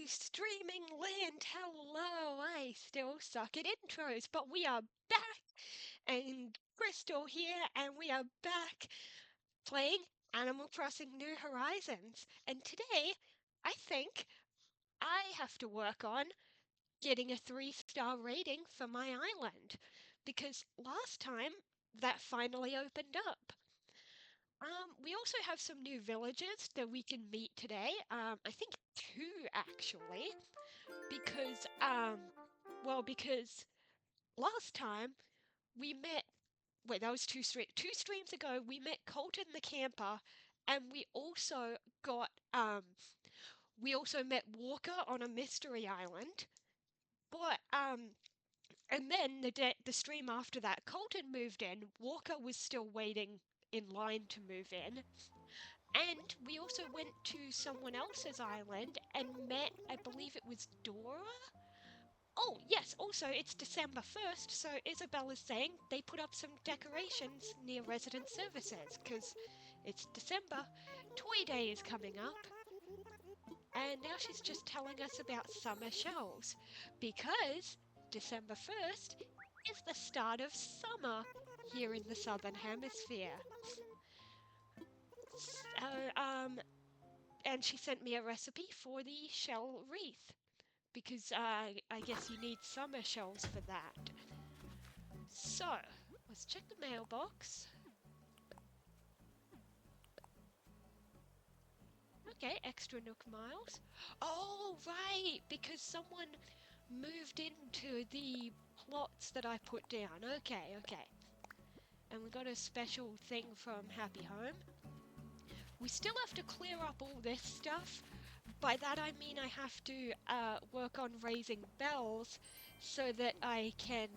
streaming land. Hello, I still suck at intros, but we are back, and Crystal here, and we are back playing Animal Crossing New Horizons. And today, I think I have to work on getting a 3-star rating for my island, because last time that finally opened up. We also have some new villagers that we can meet today. I think 2 actually, because because last time we met, wait, that was two streams ago. We met Colton the camper, and we also met Walker on a mystery island. But and then the stream after that, Colton moved in. Walker was still waiting in line to move in. And we also went to someone else's island and met, I believe it was Dora? Oh, yes, also it's December 1st, so Isabella's saying they put up some decorations near resident services, because it's December. Toy Day is coming up. And now she's just telling us about summer shells, because December 1st is the start of summer here in the Southern Hemisphere. So, and she sent me a recipe for the shell wreath, because I guess you need summer shells for that. So, let's check the mailbox. Okay, extra Nook miles. Oh, right, because someone moved into the plots that I put down. Okay. And we got a special thing from Happy Home. We still have to clear up all this stuff. By that I mean I have to work on raising bells so that I can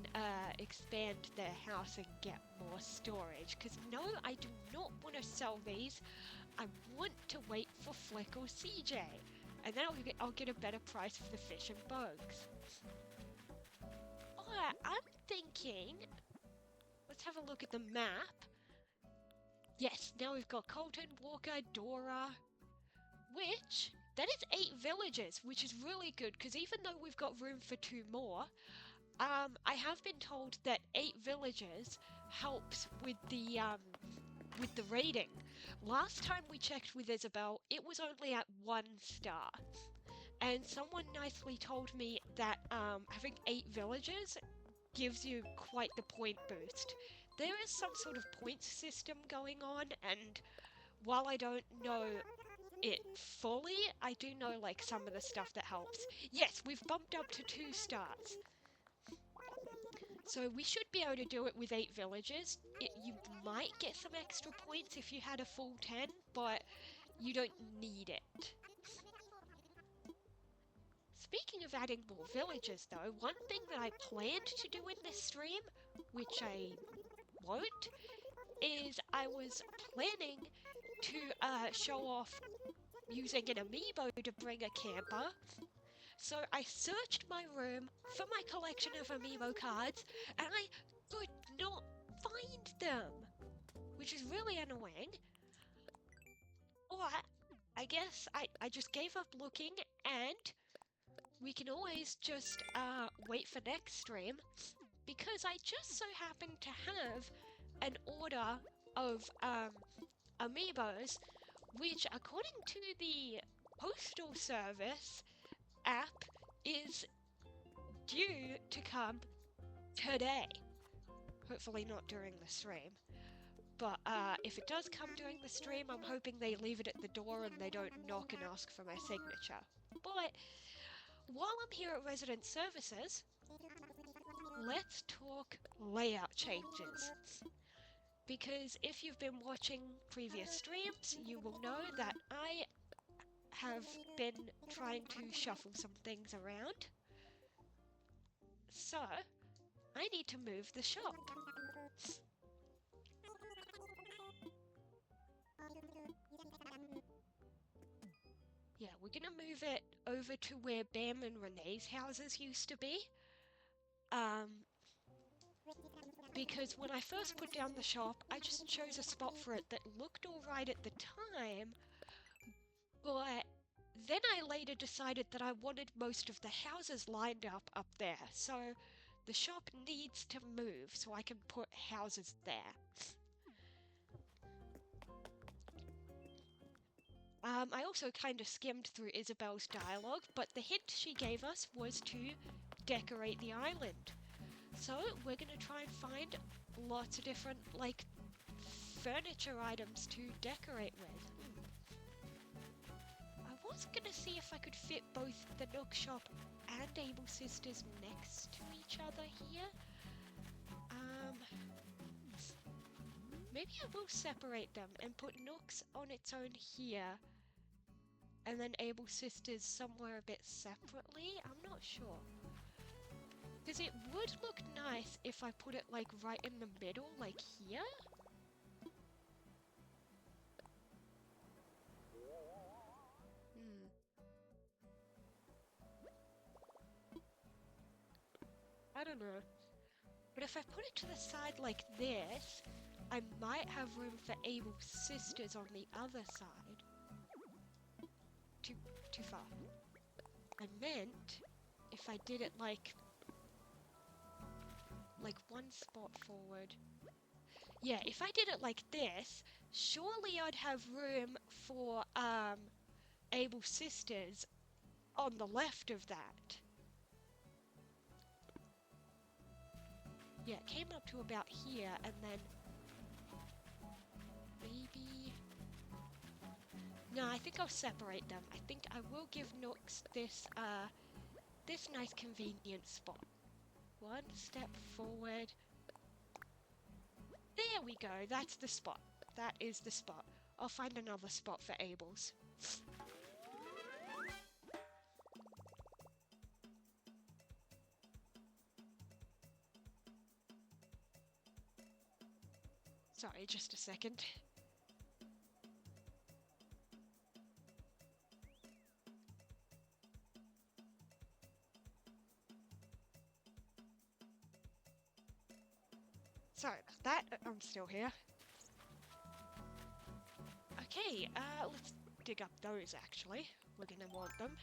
expand their house and get more storage. Because no, I do not want to sell these. I want to wait for Flick or CJ. And then I'll get a better price for the fish and bugs. Alright, I'm thinking... Let's have a look at the map. Yes, now we've got Colton, Walker, Dora, which... That is 8 villages, which is really good, because even though we've got room for 2 more, I have been told that 8 villages helps with the rating. Last time we checked with Isabel, it was only at 1 star. And someone nicely told me that having 8 villages gives you quite the point boost. There is some sort of points system going on, and while I don't know it fully, I do know like some of the stuff that helps. Yes, we've bumped up to 2 stars. So we should be able to do it with 8 villages. You might get some extra points if you had a full 10, but you don't need it. Speaking of adding more villages though, one thing that I planned to do in this stream, which I won't, is I was planning to show off using an amiibo to bring a camper. So I searched my room for my collection of amiibo cards and I could not find them, which is really annoying. Or I guess I just gave up looking, and we can always just wait for next stream, because I just so happen to have an order of amiibos, which according to the postal service app is due to come today. Hopefully not during the stream. But if it does come during the stream, I'm hoping they leave it at the door and they don't knock and ask for my signature. But while I'm here at Resident Services, let's talk layout changes. Because if you've been watching previous streams, you will know that I have been trying to shuffle some things around. So, I need to move the shop. Yeah, we're gonna move it over to where Bam and Renee's houses used to be. Because when I first put down the shop, I just chose a spot for it that looked alright at the time, but then I later decided that I wanted most of the houses lined up there, so the shop needs to move so I can put houses there. I also kind of skimmed through Isabel's dialogue, but the hint she gave us was to decorate the island. So we're gonna try and find lots of different, like, furniture items to decorate with. I was gonna see if I could fit both the Nook shop and Able Sisters next to each other here. Maybe I will separate them and put Nook's on its own here, and then Able Sisters somewhere a bit separately. I'm not sure. Because it would look nice if I put it, like, right in the middle, like here. I don't know. But if I put it to the side like this, I might have room for Able Sisters on the other side. Too far. I meant if I did it like one spot forward. Yeah, if I did it like this, surely I'd have room for Able Sisters on the left of that. Yeah, it came up to about here, and then maybe... No, I think I'll separate them. I think I will give Nooks this nice convenient spot. One step forward. There we go, that's the spot. That is the spot. I'll find another spot for Abel's. Sorry, just a second. Sorry about that, I'm still here. Okay, let's dig up those actually. We're gonna want them.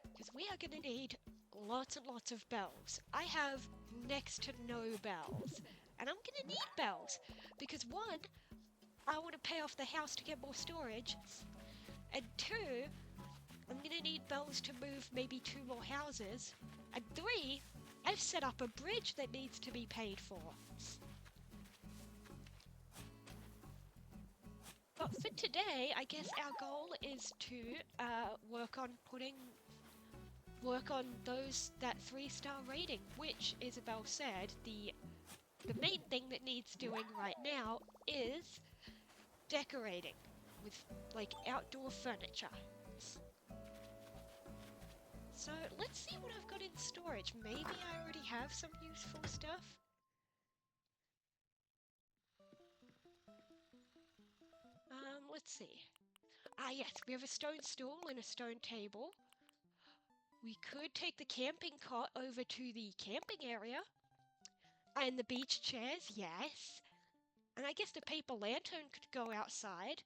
Because we are gonna need lots and lots of bells. I have next to no bells. And I'm gonna need bells. Because one, I want to pay off the house to get more storage. And two, I'm gonna need bells to move maybe 2 more houses. And 3, I've set up a bridge that needs to be paid for. But for today, I guess our goal is to work on that 3-star rating, which Isabel said the main thing that needs doing right now is decorating with, like, outdoor furniture. So let's see what I've got in storage. Maybe I already have some useful stuff. Let's see. Ah yes, we have a stone stool and a stone table. We could take the camping cot over to the camping area. And the beach chairs, yes. And I guess the paper lantern could go outside.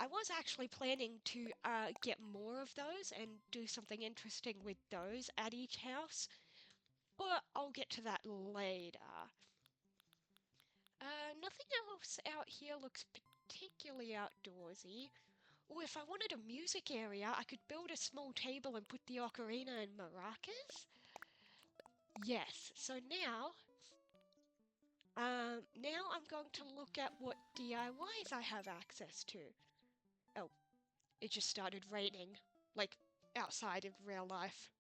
I was actually planning to get more of those and do something interesting with those at each house. But I'll get to that later. Nothing else out here looks particularly outdoorsy. Oh, if I wanted a music area, I could build a small table and put the ocarina and maracas. Yes, so now I'm going to look at what DIYs I have access to. Oh, it just started raining, like outside in real life.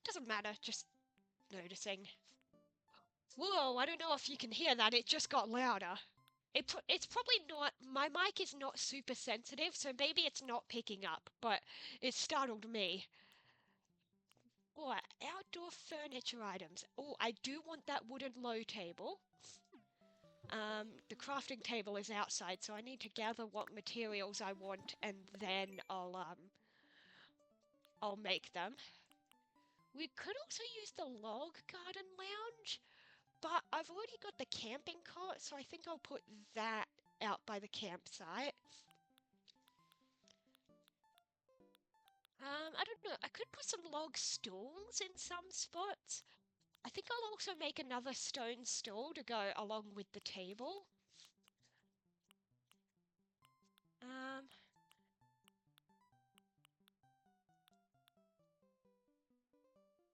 Doesn't matter, just noticing. Whoa, I don't know if you can hear that, it just got louder. It's probably not, my mic is not super sensitive, so maybe it's not picking up, but it startled me. Oh, outdoor furniture items. Oh, I do want that wooden low table. The crafting table is outside, so I need to gather what materials I want, and then I'll make them. We could also use the log garden lounge, but I've already got the camping cot, so I think I'll put that out by the campsite. I don't know, I could put some log stools in some spots. I think I'll also make another stone stool to go along with the table.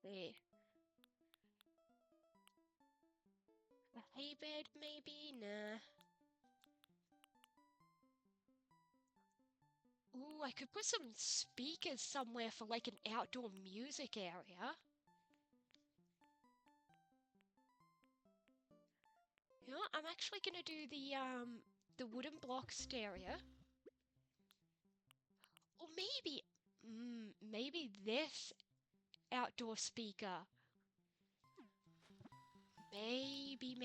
There. A hay bed, maybe? Nah. Ooh, I could put some speakers somewhere for like an outdoor music area. You know what? I'm actually gonna do the wooden blocks area. Or maybe this outdoor speaker. Maybe.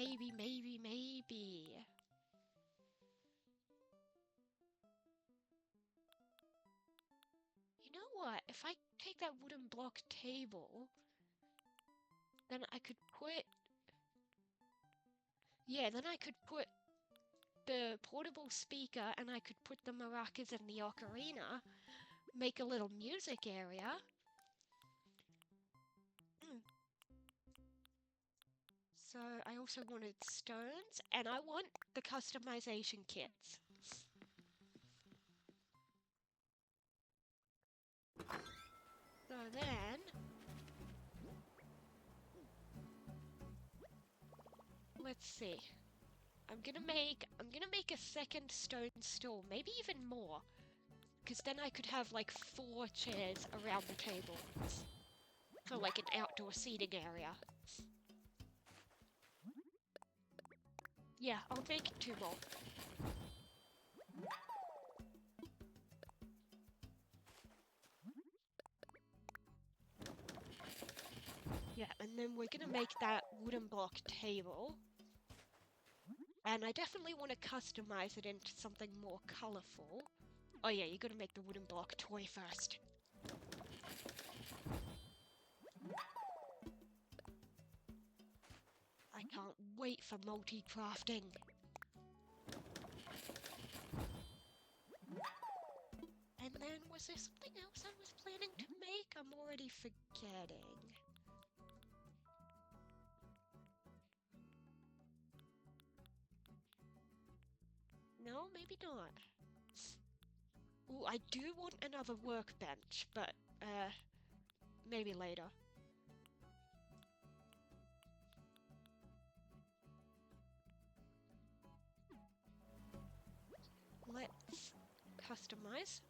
You know what? If I take that wooden block table, then I could put... Yeah, then I could put the portable speaker and I could put the maracas and the ocarina, make a little music area. So I also wanted stones and I want the customization kits. So then... Let's see. I'm gonna make a second stone stool, maybe even more. Because then I could have like 4 chairs around the table. For like an outdoor seating area. Yeah, I'll make 2 more. Yeah, and then we're gonna make that wooden block table. And I definitely want to customize it into something more colourful. Oh yeah, you gotta make the wooden block toy first. I can't wait for multi-crafting. And then, was there something else I was planning to make? I'm already forgetting. No, maybe not. Ooh, I do want another workbench, but, maybe later. Let's customize.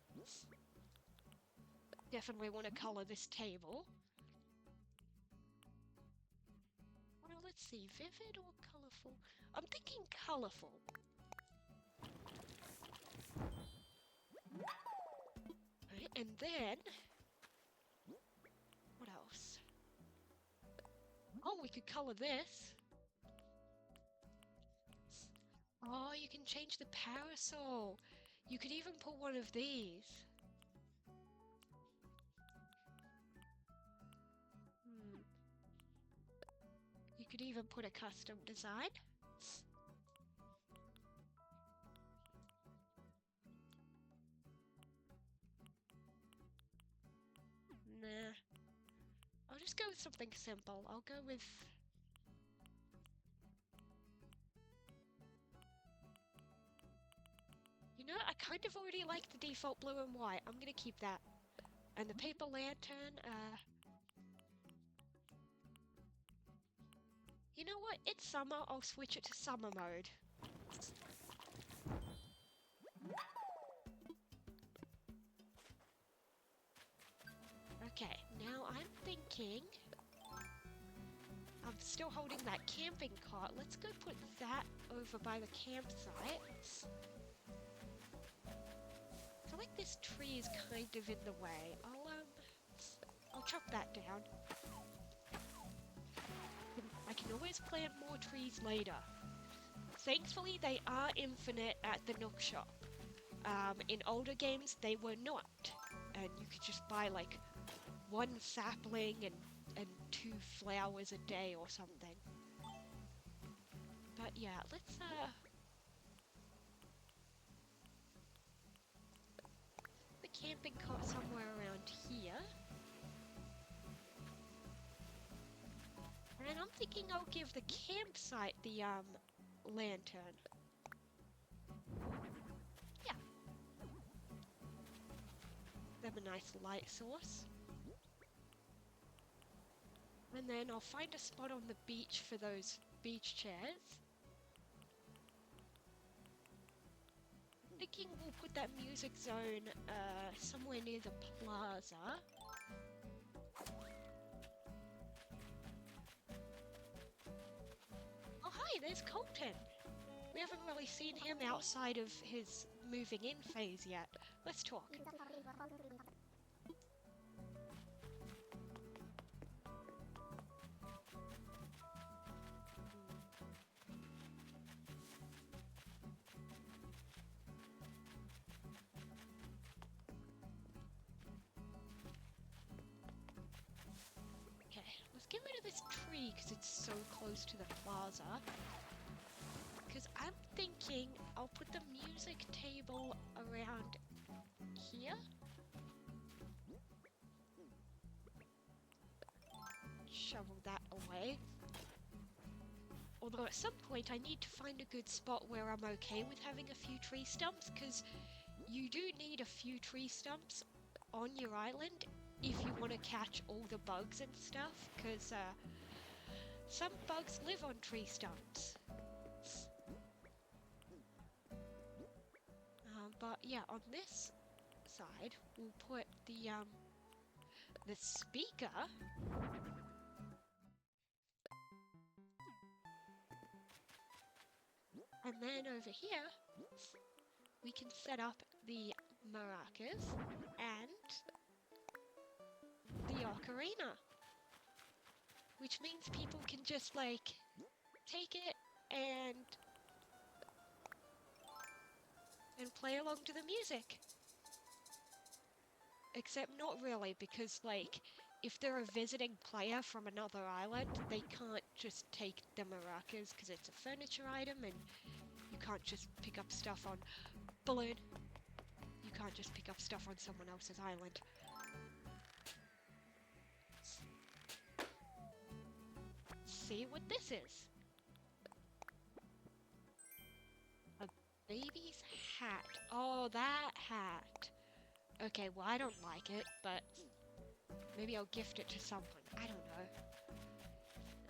Definitely want to color this table. Well, let's see, vivid or colorful? I'm thinking colorful. Right, and then... What else? Oh, we could color this. Oh, you can change the parasol. You could even put one of these. You could even put a custom design. Nah. I'll just go with something simple. I'll go with... You know, I kind of already like the default blue and white. I'm gonna keep that. And the paper lantern, you know what? It's summer, I'll switch it to summer mode. Okay, now I'm thinking... I'm still holding that camping cart. Let's go put that over by the campsite. I feel like this tree is kind of in the way. I'll chop that down. I can always plant more trees later. Thankfully, they are infinite at the Nook Shop. In older games, they were not. And you could just buy, like, 1 sapling and 2 flowers a day or something. But yeah, let's camping cot somewhere around here. And I'm thinking I'll give the campsite the, lantern. Yeah. They have a nice light source. And then I'll find a spot on the beach for those beach chairs. Thinking we'll put that music zone somewhere near the plaza. Oh hi, there's Colton! We haven't really seen him outside of his moving in phase yet. Let's talk. Let's get rid of this tree because it's so close to the plaza. Because I'm thinking I'll put the music table around here. Shovel that away. Although at some point I need to find a good spot where I'm okay with having a few tree stumps, because you do need a few tree stumps on your island if you want to catch all the bugs and stuff, because some bugs live on tree stumps. But yeah, on this side we'll put the speaker. And then over here we can set up the maracas and the ocarina, which means people can just like take it and play along to the music. Except not really, because like if they're a visiting player from another island, they can't just take the maracas because it's a furniture item and you can't just pick up stuff on Balloon. You can't just pick up stuff on someone else's island. See what this is? A baby's hat. Oh, that hat. Okay, well I don't like it, but maybe I'll gift it to someone. I don't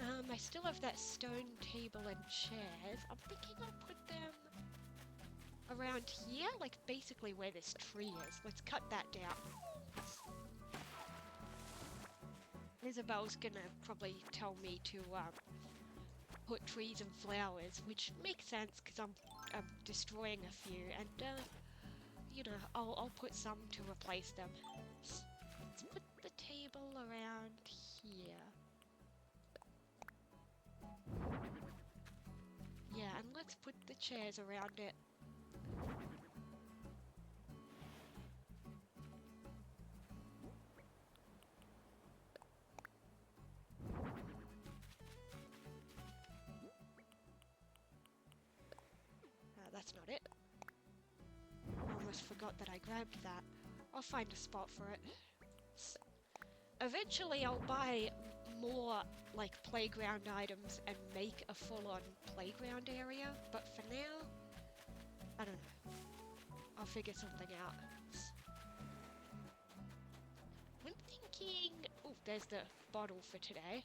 know. I still have that stone table and chairs. I'm thinking I'll put them around here, like basically where this tree is. Let's cut that down. Isabel's gonna probably tell me to put trees and flowers, which makes sense because I'm destroying a few, and you know, I'll put some to replace them. Let's put the table around here. Yeah, and let's put the chairs around it. That's not it. Almost forgot that I grabbed that. I'll find a spot for it. Eventually I'll buy more like playground items and make a full-on playground area, but for now, I don't know. I'll figure something out. I'm thinking... Oh, there's the bottle for today.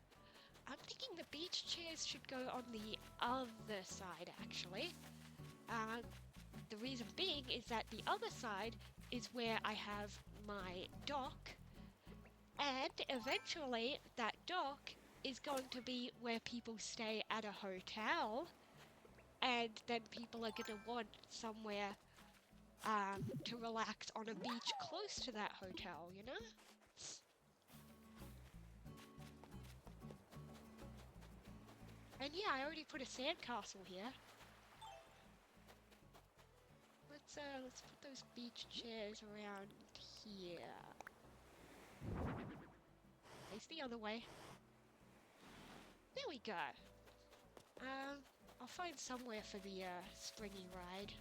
I'm thinking the beach chairs should go on the other side, actually. The reason being is that the other side is where I have my dock, and eventually that dock is going to be where people stay at a hotel, and then people are going to want somewhere to relax on a beach close to that hotel, you know? And yeah, I already put a sandcastle here. Let's put those beach chairs around here. Face the other way. There we go. I'll find somewhere for the springy ride.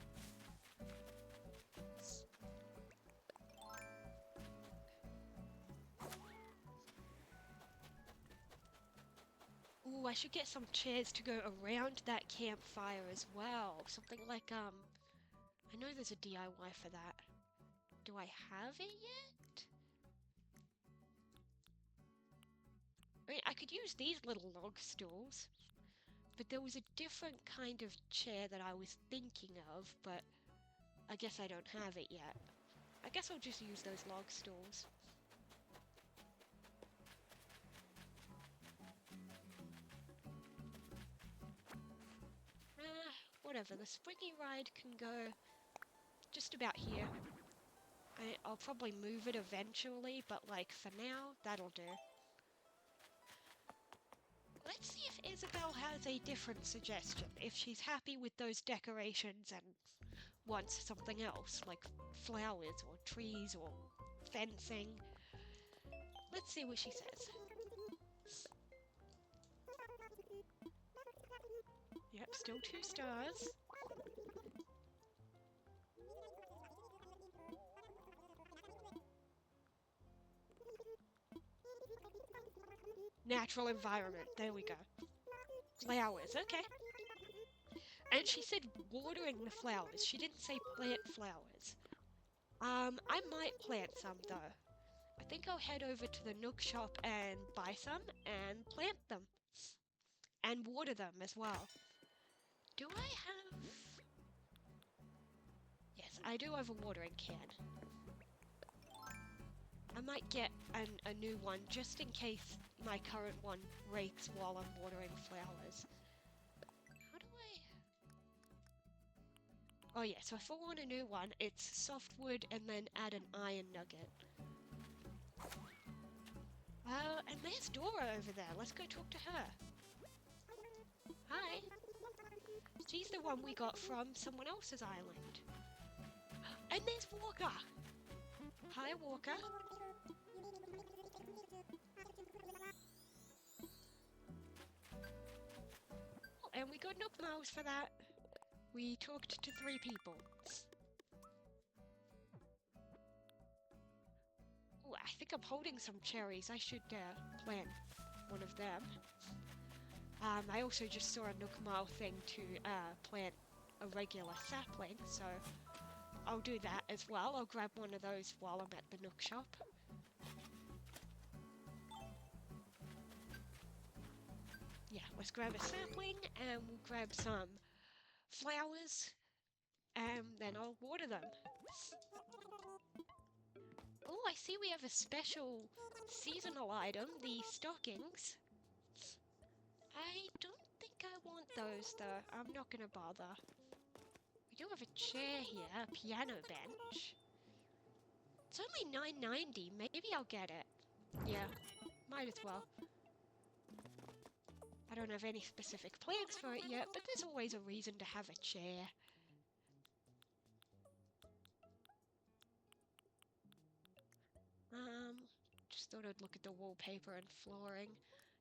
Ooh, I should get some chairs to go around that campfire as well. Something like, I know there's a DIY for that. Do I have it yet? I mean, I could use these little log stools, but there was a different kind of chair that I was thinking of, but I guess I don't have it yet. I guess I'll just use those log stools. Whatever, the springy ride can go just about here. I'll probably move it eventually, but like for now, that'll do. Let's see if Isabel has a different suggestion, if she's happy with those decorations and wants something else, like flowers or trees or fencing. Let's see what she says. Yep, still 2 stars. Natural environment, there we go. Flowers, okay. And she said watering the flowers. She didn't say plant flowers. I might plant some though. I think I'll head over to the Nook shop and buy some and plant them. And water them as well. Do I have... Yes, I do have a watering can. I might get a new one just in case my current one breaks while I'm watering flowers. How do I... Oh yeah, so if I want a new one, it's softwood and then add an iron nugget. And there's Dora over there. Let's go talk to her. Hi. She's the one we got from someone else's island. And there's Walker. Hi, Walker. Oh, and we got Nook Miles for that. We talked to 3 people. Oh, I think I'm holding some cherries. I should plant one of them. I also just saw a Nook Mile thing to plant a regular sapling, so I'll do that as well. I'll grab one of those while I'm at the Nook shop. Yeah, let's grab a sapling and we'll grab some flowers and then I'll water them. Oh, I see we have a special seasonal item, the stockings. I don't think I want those though. I'm not gonna bother. We do have a chair here, a piano bench. It's only $9.90. Maybe I'll get it. Yeah, might as well. I don't have any specific plans for it yet, but there's always a reason to have a chair. Just thought I'd look at the wallpaper and flooring.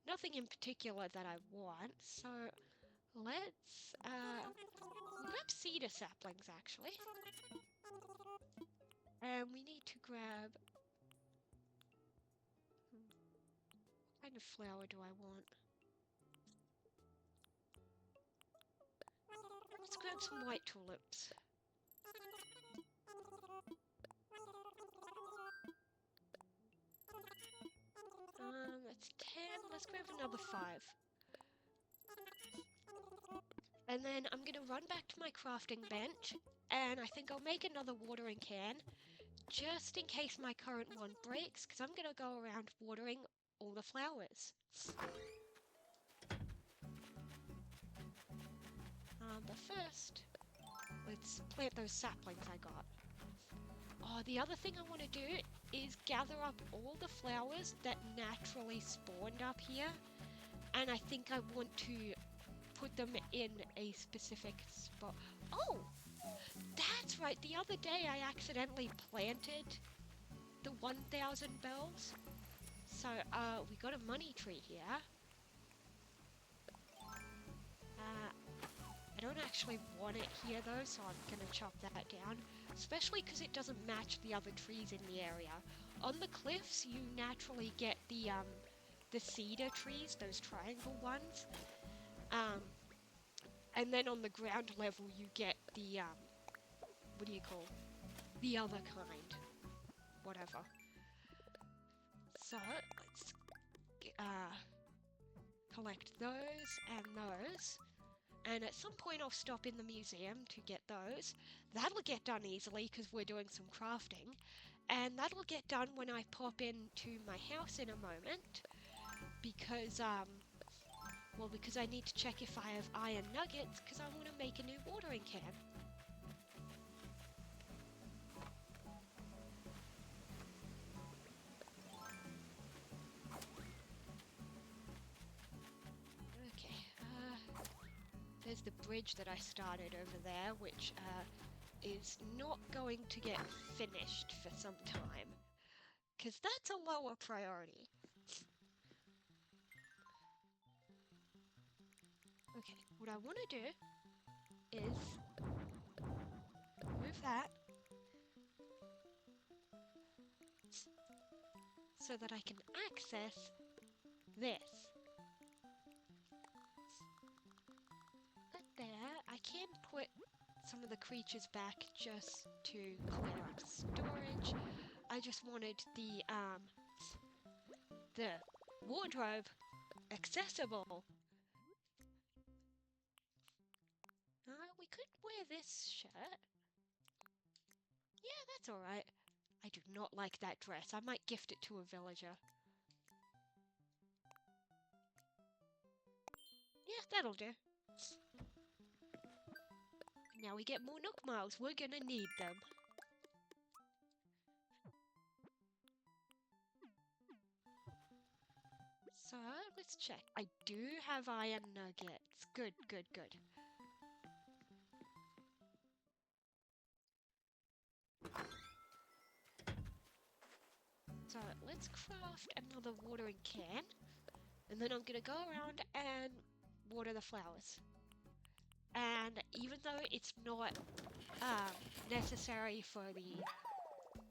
Nothing in particular that I want, so let's grab cedar saplings actually. And we need to grab... What kind of flower do I want? Let's grab some white tulips. That's 10. Let's grab another 5. And then I'm gonna run back to my crafting bench, and I think I'll make another watering can, just in case my current one breaks, because I'm gonna go around watering all the flowers. But first, let's plant those saplings I got. Oh, the other thing I want to do is gather up all the flowers that naturally spawned up here, and I think I want to put them in a specific spot. Oh, that's right. The other day I accidentally planted the 1,000 bells. So, we got a money tree here. I don't actually want it here though, so I'm gonna chop that down. Especially because it doesn't match the other trees in the area. On the cliffs, you naturally get the the cedar trees, those triangle ones. And then on the ground level you get the, what do you call, the other kind. Whatever. So, let's collect those and those. And at some point I'll stop in the museum to get those. That'll get done easily because we're doing some crafting. And that'll get done when I pop into my house in a moment. Because, well, because I need to check if I have iron nuggets because I want to make a new watering can. There's the bridge that I started over there, which is not going to get finished for some time, because that's a lower priority. Okay, what I want to do is move that so that I can access this. There, I can put some of the creatures back just to clear up storage. I just wanted the wardrobe accessible. We could wear this shirt. Yeah, that's alright. I do not like that dress. I might gift it to a villager. Yeah, that'll do. Now we get more Nook Miles. We're gonna need them. So, let's check. I do have iron nuggets. Good, good, good. So, let's craft another watering can. And then I'm gonna go around and water the flowers. And even though it's not necessary for the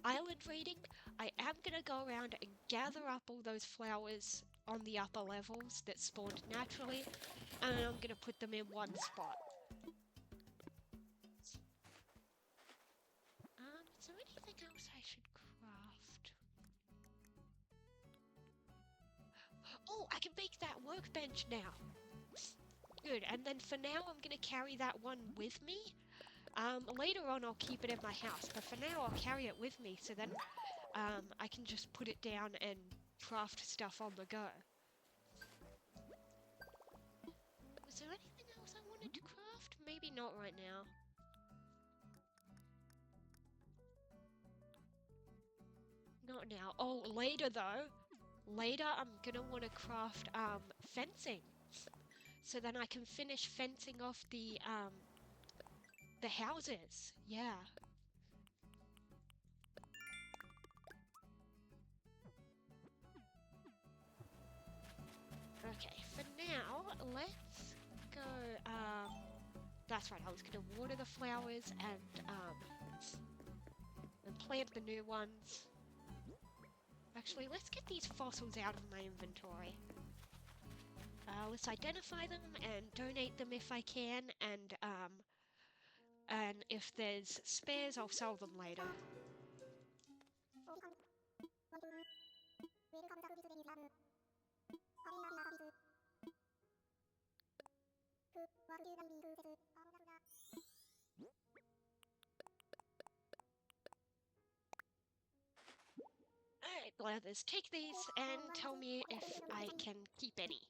island raiding, I am gonna go around and gather up all those flowers on the upper levels that spawned naturally, and I'm gonna put them in one spot. Is there anything else I should craft? Oh, I can make that workbench now! Good, and then for now I'm gonna carry that one with me. Later on I'll keep it in my house, but for now I'll carry it with me so then I can just put it down and craft stuff on the go. Was there anything else I wanted to craft? Maybe not right now. Not now. Oh, later though. Later I'm gonna want to craft fencing. So then I can finish fencing off the houses. Yeah. Okay, for now, let's go, that's right, I was gonna water the flowers and plant the new ones. Actually, let's get these fossils out of my inventory. Let's identify them and donate them if I can, and if there's spares, I'll sell them later. Alright, Blathers, take these and tell me if I can keep any.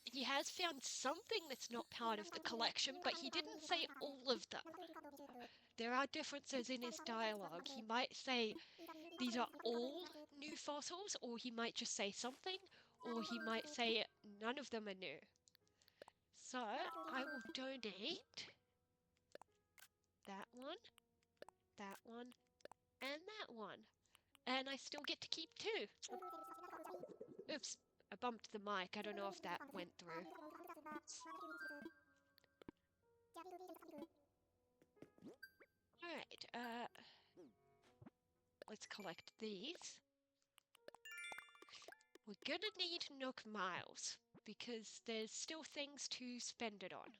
He has found something that's not part of the collection, but he didn't say all of them. There are differences in his dialogue. He might say these are all new fossils, or he might just say something, or he might say none of them are new. So, I will donate that one, and that one. And I still get to keep two. Oops, I bumped the mic. I don't know if that went through. Alright, let's collect these. We're gonna need Nook Miles, because there's still things to spend it on.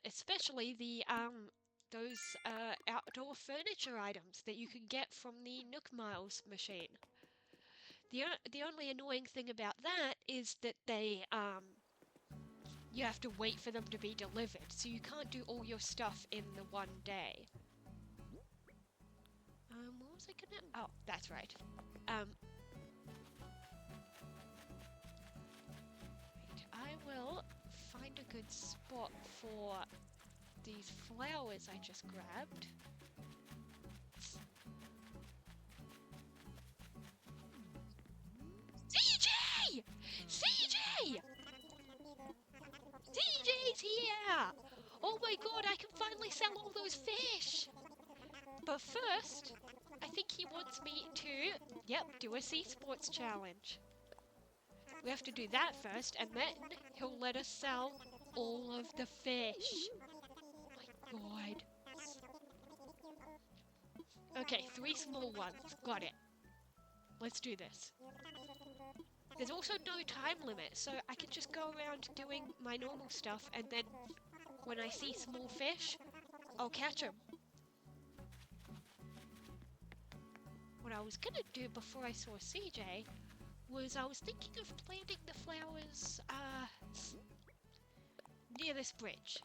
Especially the, those, outdoor furniture items that you can get from the Nook Miles machine. The only annoying thing about that is that they, you have to wait for them to be delivered, so you can't do all your stuff in the one day. What was I gonna... Oh, that's right. Wait, I will find a good spot for these flowers I just grabbed. CJ! CJ! CJ's here! Oh my god, I can finally sell all those fish! But first, I think he wants me to, do a sea sports challenge. We have to do that first, and then he'll let us sell all of the fish. Oh my god. Okay, 3 small ones. Got it. Let's do this. There's also no time limit, so I can just go around doing my normal stuff, and then when I see small fish, I'll catch them. What I was gonna do before I saw CJ was I was thinking of planting the flowers, near this bridge.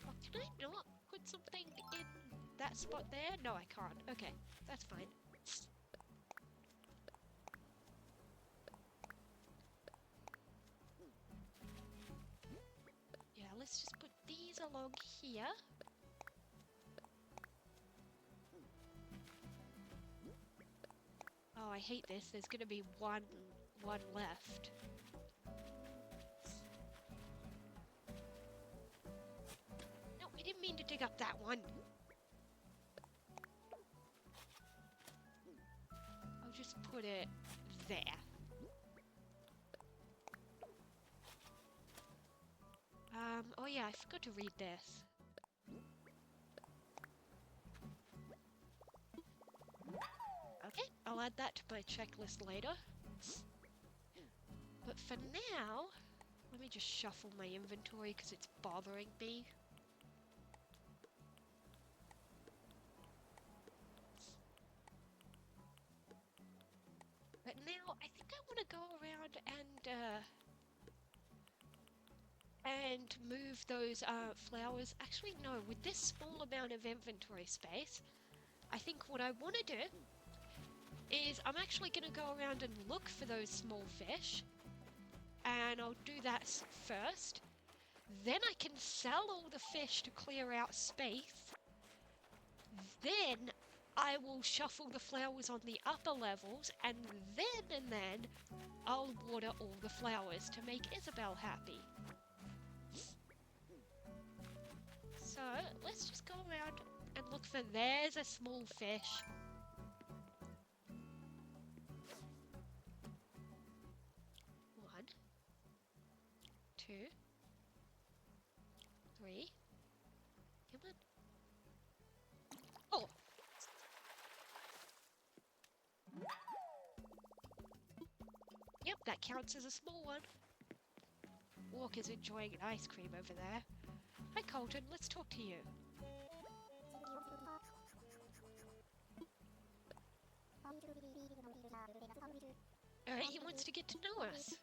Oh, can I not put something in that spot there? No, I can't. Okay, that's fine. Yeah, let's just put these along here. Oh, I hate this. There's gonna be one left. No, I didn't mean to dig up that one. I'll just put it there. Oh yeah, I forgot to read this. Okay, I'll add that to my checklist later. But for now, let me just shuffle my inventory because it's bothering me. But now, I think I want to go around and move those flowers. Actually, no, with this small amount of inventory space, I think what I want to do is I'm actually going to go around and look for those small fish. And I'll do that first. Then I can sell all the fish to clear out space. Then I will shuffle the flowers on the upper levels, and then I'll water all the flowers to make Isabel happy. So let's just go around and look for... There's a small fish. One, 2, 3. Come on. Oh! Yep, that counts as a small one. Walker's enjoying an ice cream over there. Hi Colton, let's talk to you. Alright, he wants to get to know us.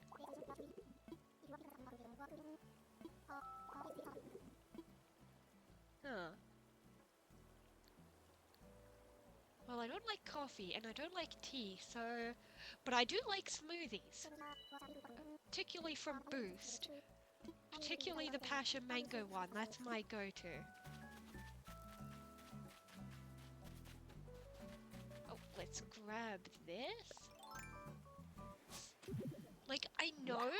Huh. Well, I don't like coffee and I don't like tea, so... But I do like smoothies. Particularly from Boost. Particularly the passion mango one, that's my go-to. Oh, let's grab this. Like, I know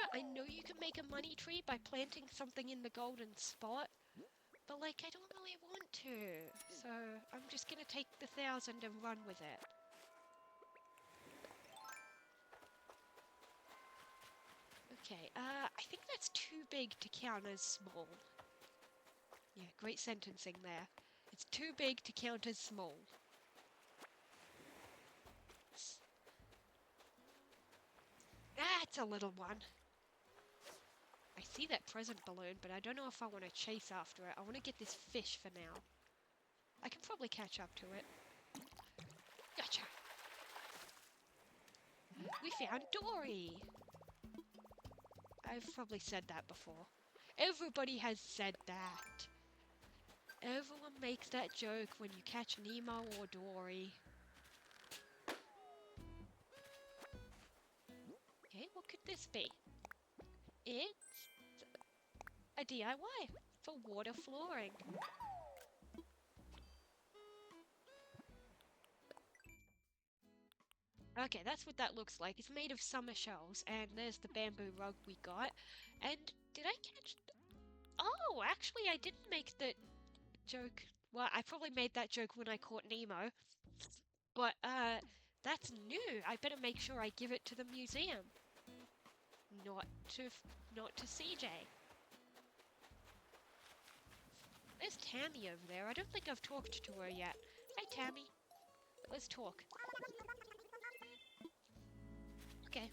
you can make a money tree by planting something in the golden spot, but like, I don't really want to, so I'm just gonna take the 1,000 and run with it. Okay, I think that's too big to count as small. Yeah, great sentencing there. It's too big to count as small. That's a little one. I see that present balloon, but I don't know if I want to chase after it. I want to get this fish for now. I can probably catch up to it. Gotcha! We found Dory! I've probably said that before. Everybody has said that. Everyone makes that joke when you catch Nemo or Dory. Okay, what could this be? It's a DIY for water flooring. Okay, that's what that looks like. It's made of summer shells, and there's the bamboo rug we got. And did I catch... Oh, actually I didn't make the joke. Well, I probably made that joke when I caught Nemo. But, that's new. I better make sure I give it to the museum. Not to CJ. There's Tammy over there. I don't think I've talked to her yet. Hi, Tammy. Let's talk. Okay.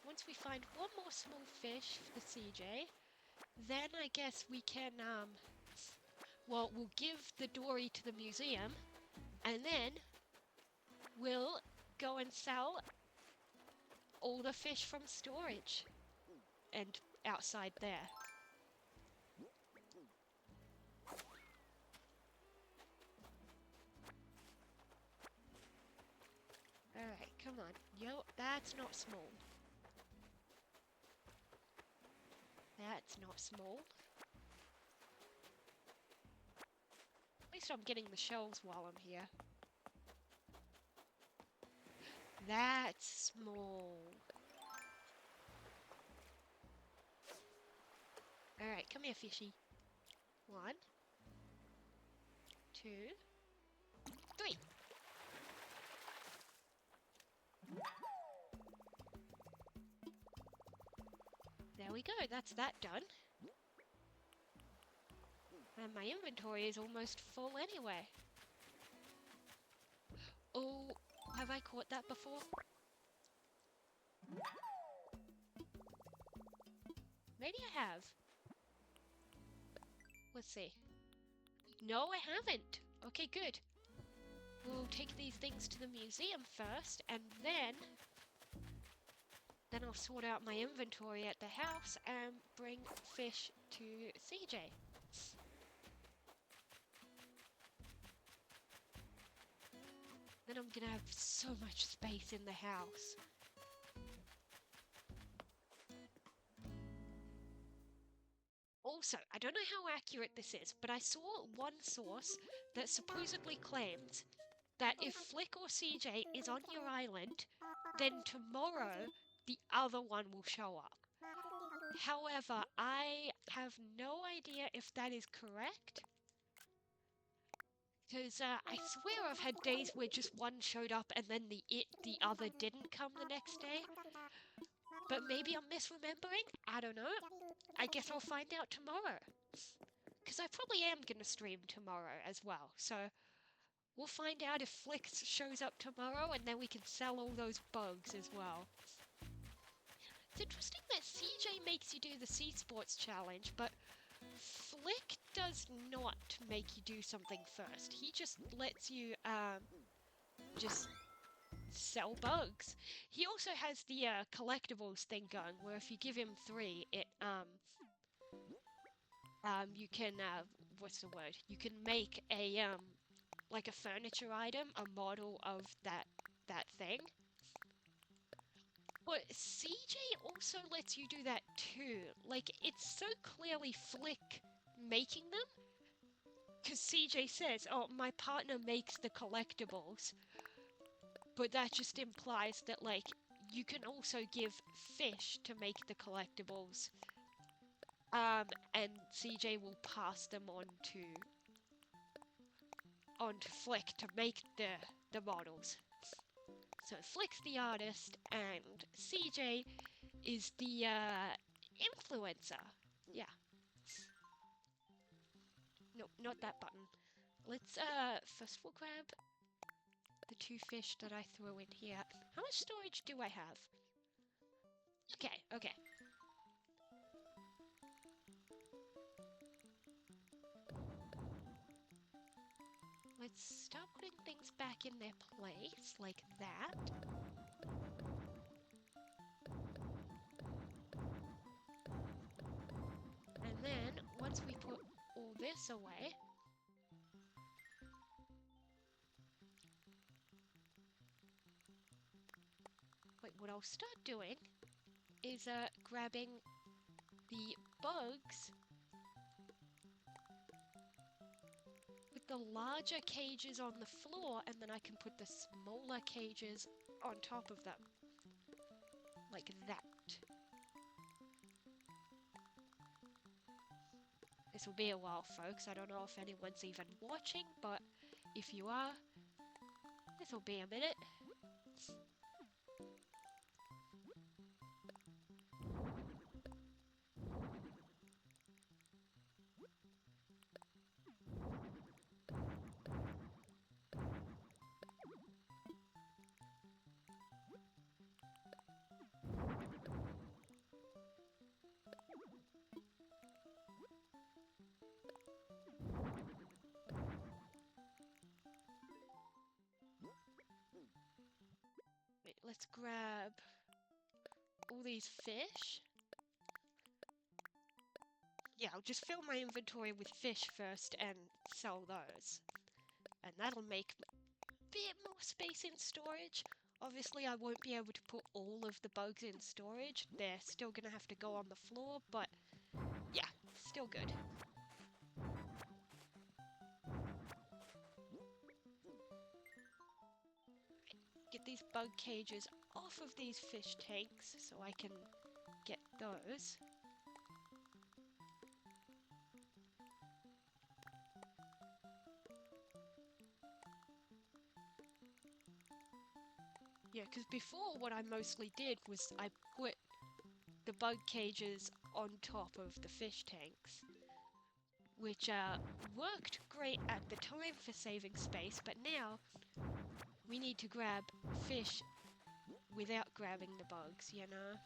Once we find one more small fish for the CJ, then I guess we can, well, we'll give the dory to the museum, and then we'll go and sell all the fish from storage and outside there. Alright, come on. Yo, that's not small. That's not small. At least I'm getting the shells while I'm here. That's small. Alright, come here, fishy. 1, 2, 3. There we go, that's that done. And my inventory is almost full anyway. Oh, have I caught that before? Maybe I have. Let's see. No, I haven't. Okay, good. We'll take these things to the museum first, and then I'll sort out my inventory at the house and bring fish to CJ. Then I'm gonna have so much space in the house. Also, I don't know how accurate this is, but I saw one source that supposedly claims that if Flick or CJ is on your island, then tomorrow the other one will show up. However, I have no idea if that is correct. Because I swear I've had days where just one showed up and then the other didn't come the next day. But maybe I'm misremembering? I don't know. I guess I'll find out tomorrow. Because I probably am going to stream tomorrow as well. So we'll find out if Flix shows up tomorrow, and then we can sell all those bugs as well. It's interesting that CJ makes you do the Sea Sports Challenge, but Flick does not make you do something first. He just lets you just sell bugs. He also has the collectibles thing going, where if you give him 3, it you can what's the word? You can make a like a furniture item, a model of that thing. But CJ also lets you do that too. Like, it's so clearly Flick making them. Because CJ says, oh, my partner makes the collectibles. But that just implies that, like, you can also give fish to make the collectibles. And CJ will pass them on to Flick to make the models. So Flick's the artist, and CJ is the influencer. Yeah. not that button. Let's, first we'll grab the 2 fish that I threw in here. How much storage do I have? Okay, okay. Let's start putting things back in their place, like that. And then, once we put all this away... Wait, what I'll start doing is, grabbing the bugs with the larger cages on the floor, and then I can put the smaller cages on top of them. Like that. This will be a while, folks. I don't know if anyone's even watching, but if you are, this will be a minute. Wait, let's grab all these fish. Yeah, I'll just fill my inventory with fish first and sell those. And that'll make a bit more space in storage. Obviously, I won't be able to put all of the bugs in storage. They're still gonna have to go on the floor, but yeah, still good. Get these bug cages off of these fish tanks so I can get those. Yeah, because before what I mostly did was I put the bug cages on top of the fish tanks, which worked great at the time for saving space, but now we need to grab fish without grabbing the bugs, you know?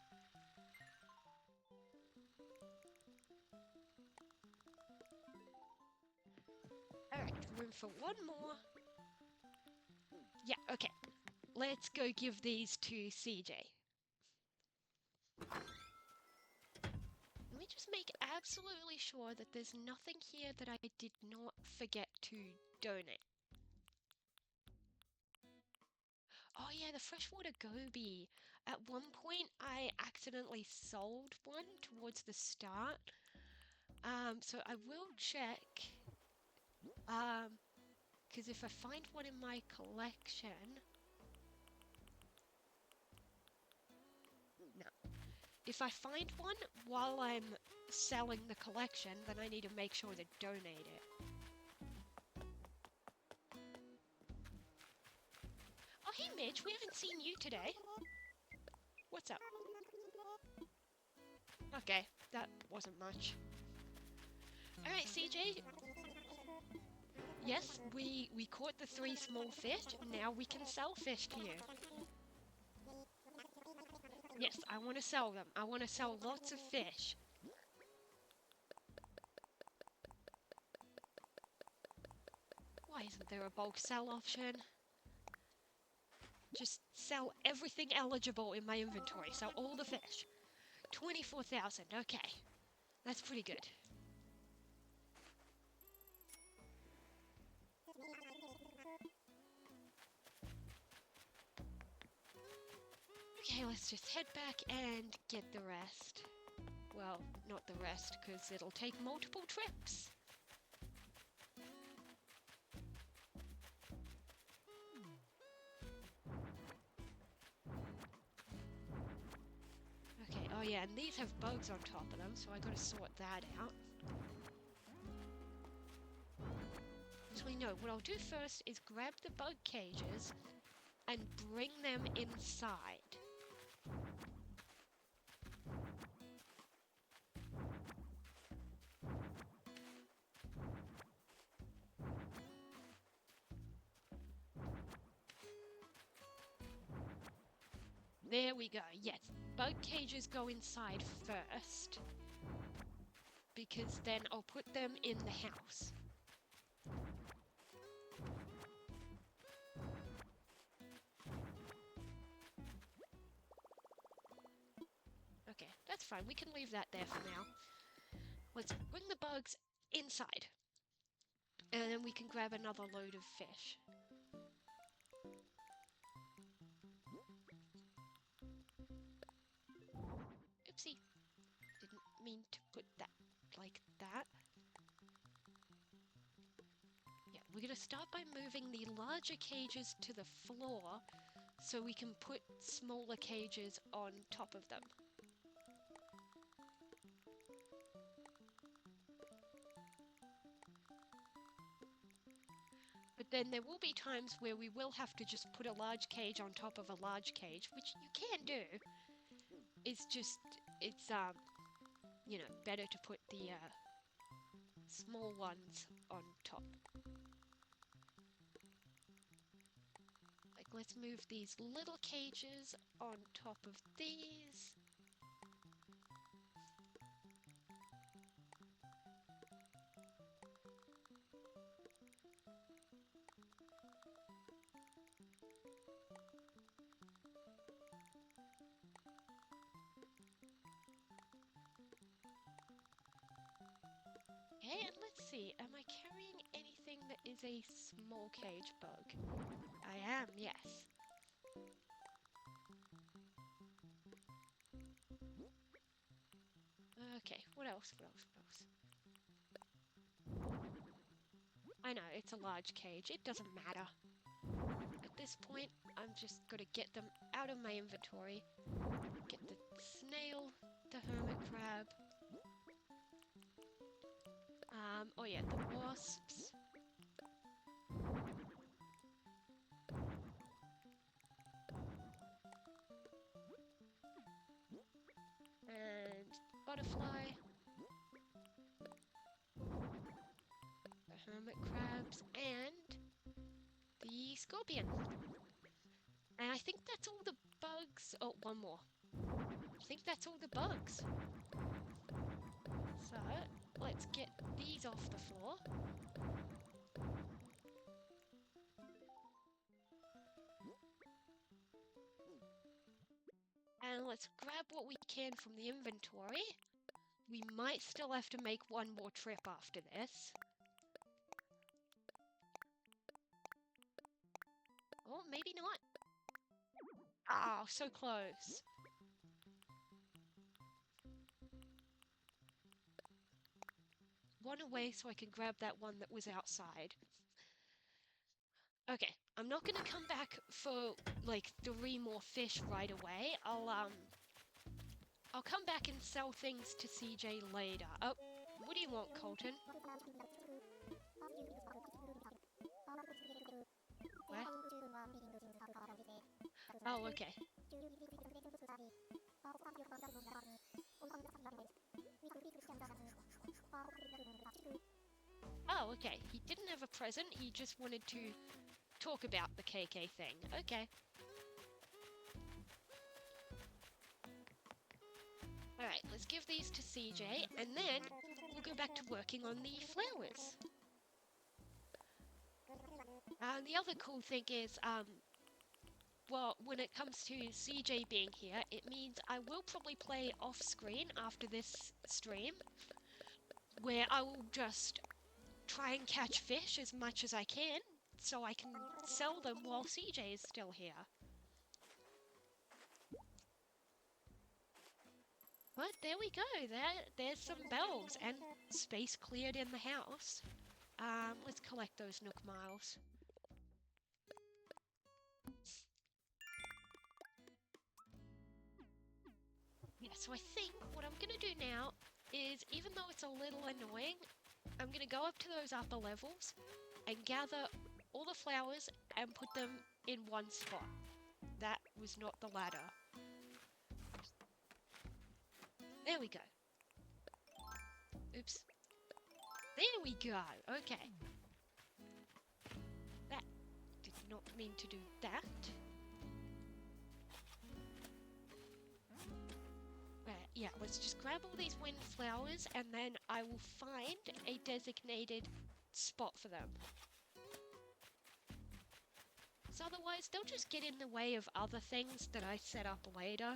Alright, room for one more. Yeah, okay. Let's go give these to CJ. Let me just make absolutely sure that there's nothing here that I did not forget to donate. Oh yeah, the freshwater goby. At one point, I accidentally sold one towards the start. So I will check. Because if I find one in my collection... No. If I find one while I'm selling the collection, then I need to make sure to donate it. Oh, hey Midge, we haven't seen you today. What's up? Okay, that wasn't much. Alright, CJ. Yes, we caught the 3 small fish. Now we can sell fish to you. Yes, I want to sell them. I want to sell lots of fish. Why isn't there a bulk sell option? Just sell everything eligible in my inventory. Sell all the fish. 24,000. Okay. That's pretty good. Okay, let's just head back and get the rest. Well, not the rest, because it'll take multiple trips. Okay, oh yeah, and these have bugs on top of them, so I gotta sort that out. Actually, no, what I'll do first is grab the bug cages and bring them inside. There we go. Yes, bug cages go inside first, because then I'll put them in the house. Okay, that's fine. We can leave that there for now. Let's bring the bugs inside. And then we can grab another load of fish. Oopsie. Didn't mean to put that like that. Yeah, we're going to start by moving the larger cages to the floor so we can put smaller cages on top of them. But then there will be times where we will have to just put a large cage on top of a large cage, which you can do. It's just, it's, you know, better to put the, small ones on top. Like, let's move these little cages on top of these. Okay, and let's see, am I carrying anything that is a small cage bug? I am, yes. Okay, what else, what else, what else? I know, it's a large cage, it doesn't matter. At this point, I'm just gonna get them out of my inventory. Get the snail, the hermit crab. Oh yeah, the wasps. And butterfly. The hermit crabs and the scorpion. And I think that's all the bugs. Oh, one more. I think that's all the bugs. So, let's get these off the floor. And let's grab what we can from the inventory. We might still have to make one more trip after this. Oh, maybe not. Ah, so close. One away so I can grab that one that was outside. Okay, I'm not gonna come back for like 3 more fish right away. I'll come back and sell things to CJ later. Oh, what do you want, Colton? Where? Oh, okay. Oh, okay. He didn't have a present, he just wanted to talk about the KK thing. Okay. Alright, let's give these to CJ, and then we'll go back to working on the flowers. The other cool thing is, well, when it comes to CJ being here, it means I will probably play off-screen after this stream, where I will just try and catch fish as much as I can, so I can sell them while CJ is still here. But there we go, there's some bells, and space cleared in the house. Let's collect those Nook Miles. Yeah, so I think what I'm gonna do now is, even though it's a little annoying, I'm gonna go up to those upper levels and gather all the flowers and put them in one spot. That was not the ladder. There we go. Oops. There we go. Okay. That did not mean to do that. yeah, let's just grab all these windflowers and then I will find a designated spot for them. So otherwise, they'll just get in the way of other things that I set up later.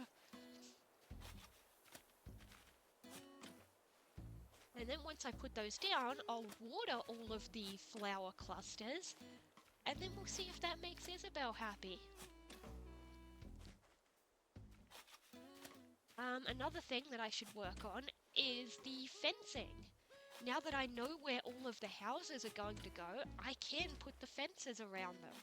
And then once I put those down, I'll water all of the flower clusters, and then we'll see if that makes Isabel happy. Another thing that I should work on is the fencing. Now that I know where all of the houses are going to go, I can put the fences around them.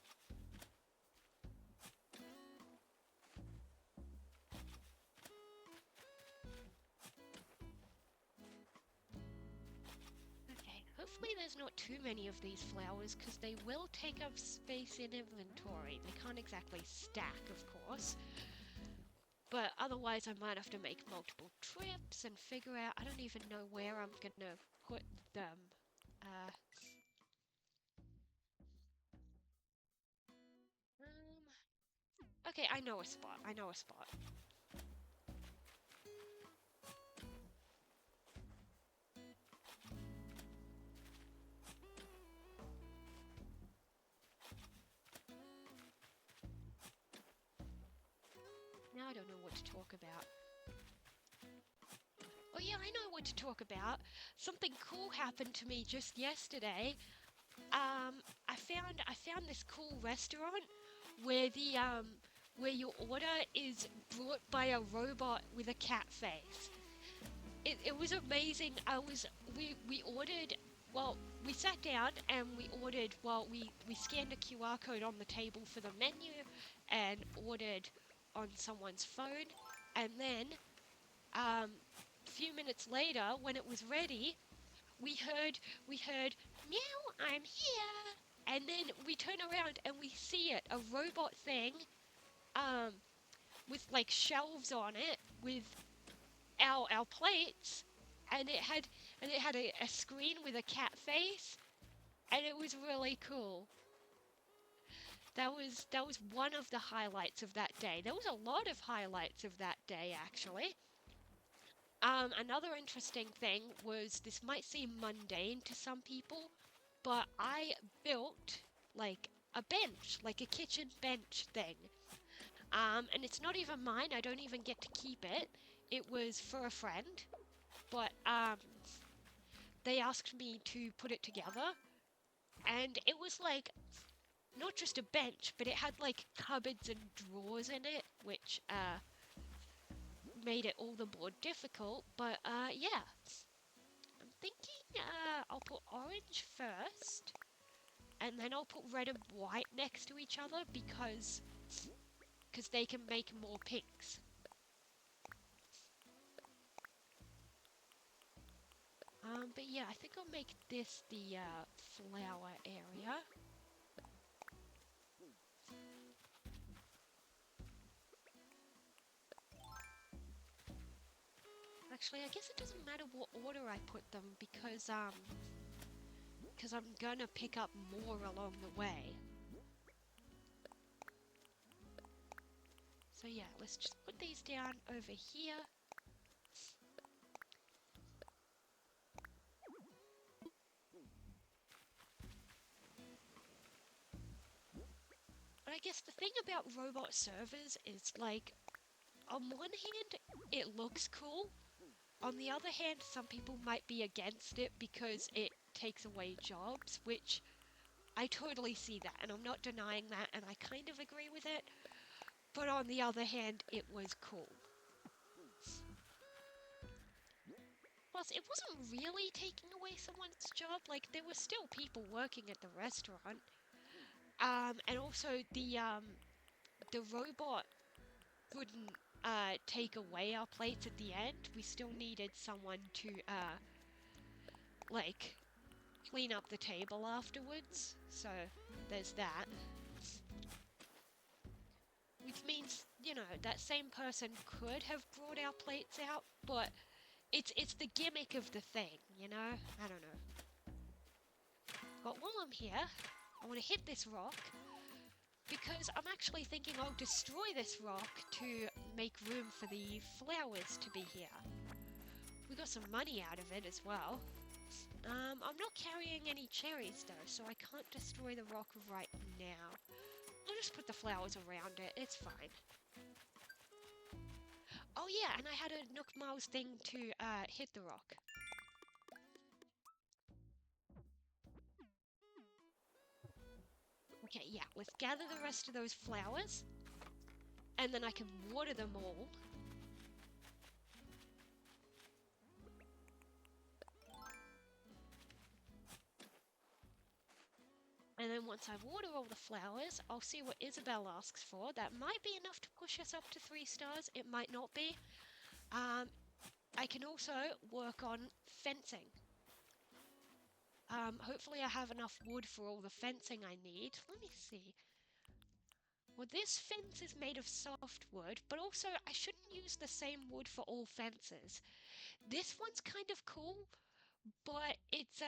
Okay, hopefully there's not too many of these flowers because they will take up space in inventory. They can't exactly stack, of course. But otherwise I might have to make multiple trips and figure out, I don't even know where I'm gonna put them. Okay, I know a spot. Now I don't know what to talk about. Oh yeah, I know what to talk about. Something cool happened to me just yesterday. I found this cool restaurant where where your order is brought by a robot with a cat face. It was amazing. We ordered, well, we sat down and we ordered, well, we scanned a QR code on the table for the menu and ordered on someone's phone, and then a few minutes later when it was ready, we heard meow, I'm here. And then we turn around and we see it, a robot thing, with like shelves on it with our plates, and it had a screen with a cat face, and it was really cool. That was one of the highlights of that day. There was a lot of highlights of that day actually. Another interesting thing was, this might seem mundane to some people, but I built like a bench, like a kitchen bench thing. And it's not even mine, I don't even get to keep it. It was for a friend, but they asked me to put it together, and it was like not just a bench, but it had like cupboards and drawers in it, which made it all the more difficult. But yeah, I'm thinking I'll put orange first, and then I'll put red and white next to each other because they can make more pinks. But yeah, I think I'll make this the flower area. Actually, I guess it doesn't matter what order I put them because I'm gonna pick up more along the way. So yeah, let's just put these down over here. But I guess the thing about robot servers is, like, on one hand, it looks cool. On the other hand, some people might be against it because it takes away jobs, which I totally see that, and I'm not denying that, and I kind of agree with it. But on the other hand, it was cool. Plus, it wasn't really taking away someone's job. Like, there were still people working at the restaurant. And also the robot wouldn't take away our plates at the end. We still needed someone to like clean up the table afterwards. So there's that. Which means, you know, that same person could have brought our plates out, but it's the gimmick of the thing, you know? I don't know. But while I'm here, I want to hit this rock, because I'm actually thinking I'll destroy this rock to make room for the flowers to be here. We got some money out of it as well. I'm not carrying any cherries though, so I can't destroy the rock right now. I'll just put the flowers around it, it's fine. Oh yeah, and I had a Nook Miles thing to hit the rock. Okay, yeah, let's gather the rest of those flowers. And then I can water them all. And then once I water all the flowers, I'll see what Isabelle asks for. That might be enough to push us up to 3 stars. It might not be. I can also work on fencing. Hopefully I have enough wood for all the fencing I need. Let me see. Well, this fence is made of soft wood, but also I shouldn't use the same wood for all fences. This one's kind of cool, but it's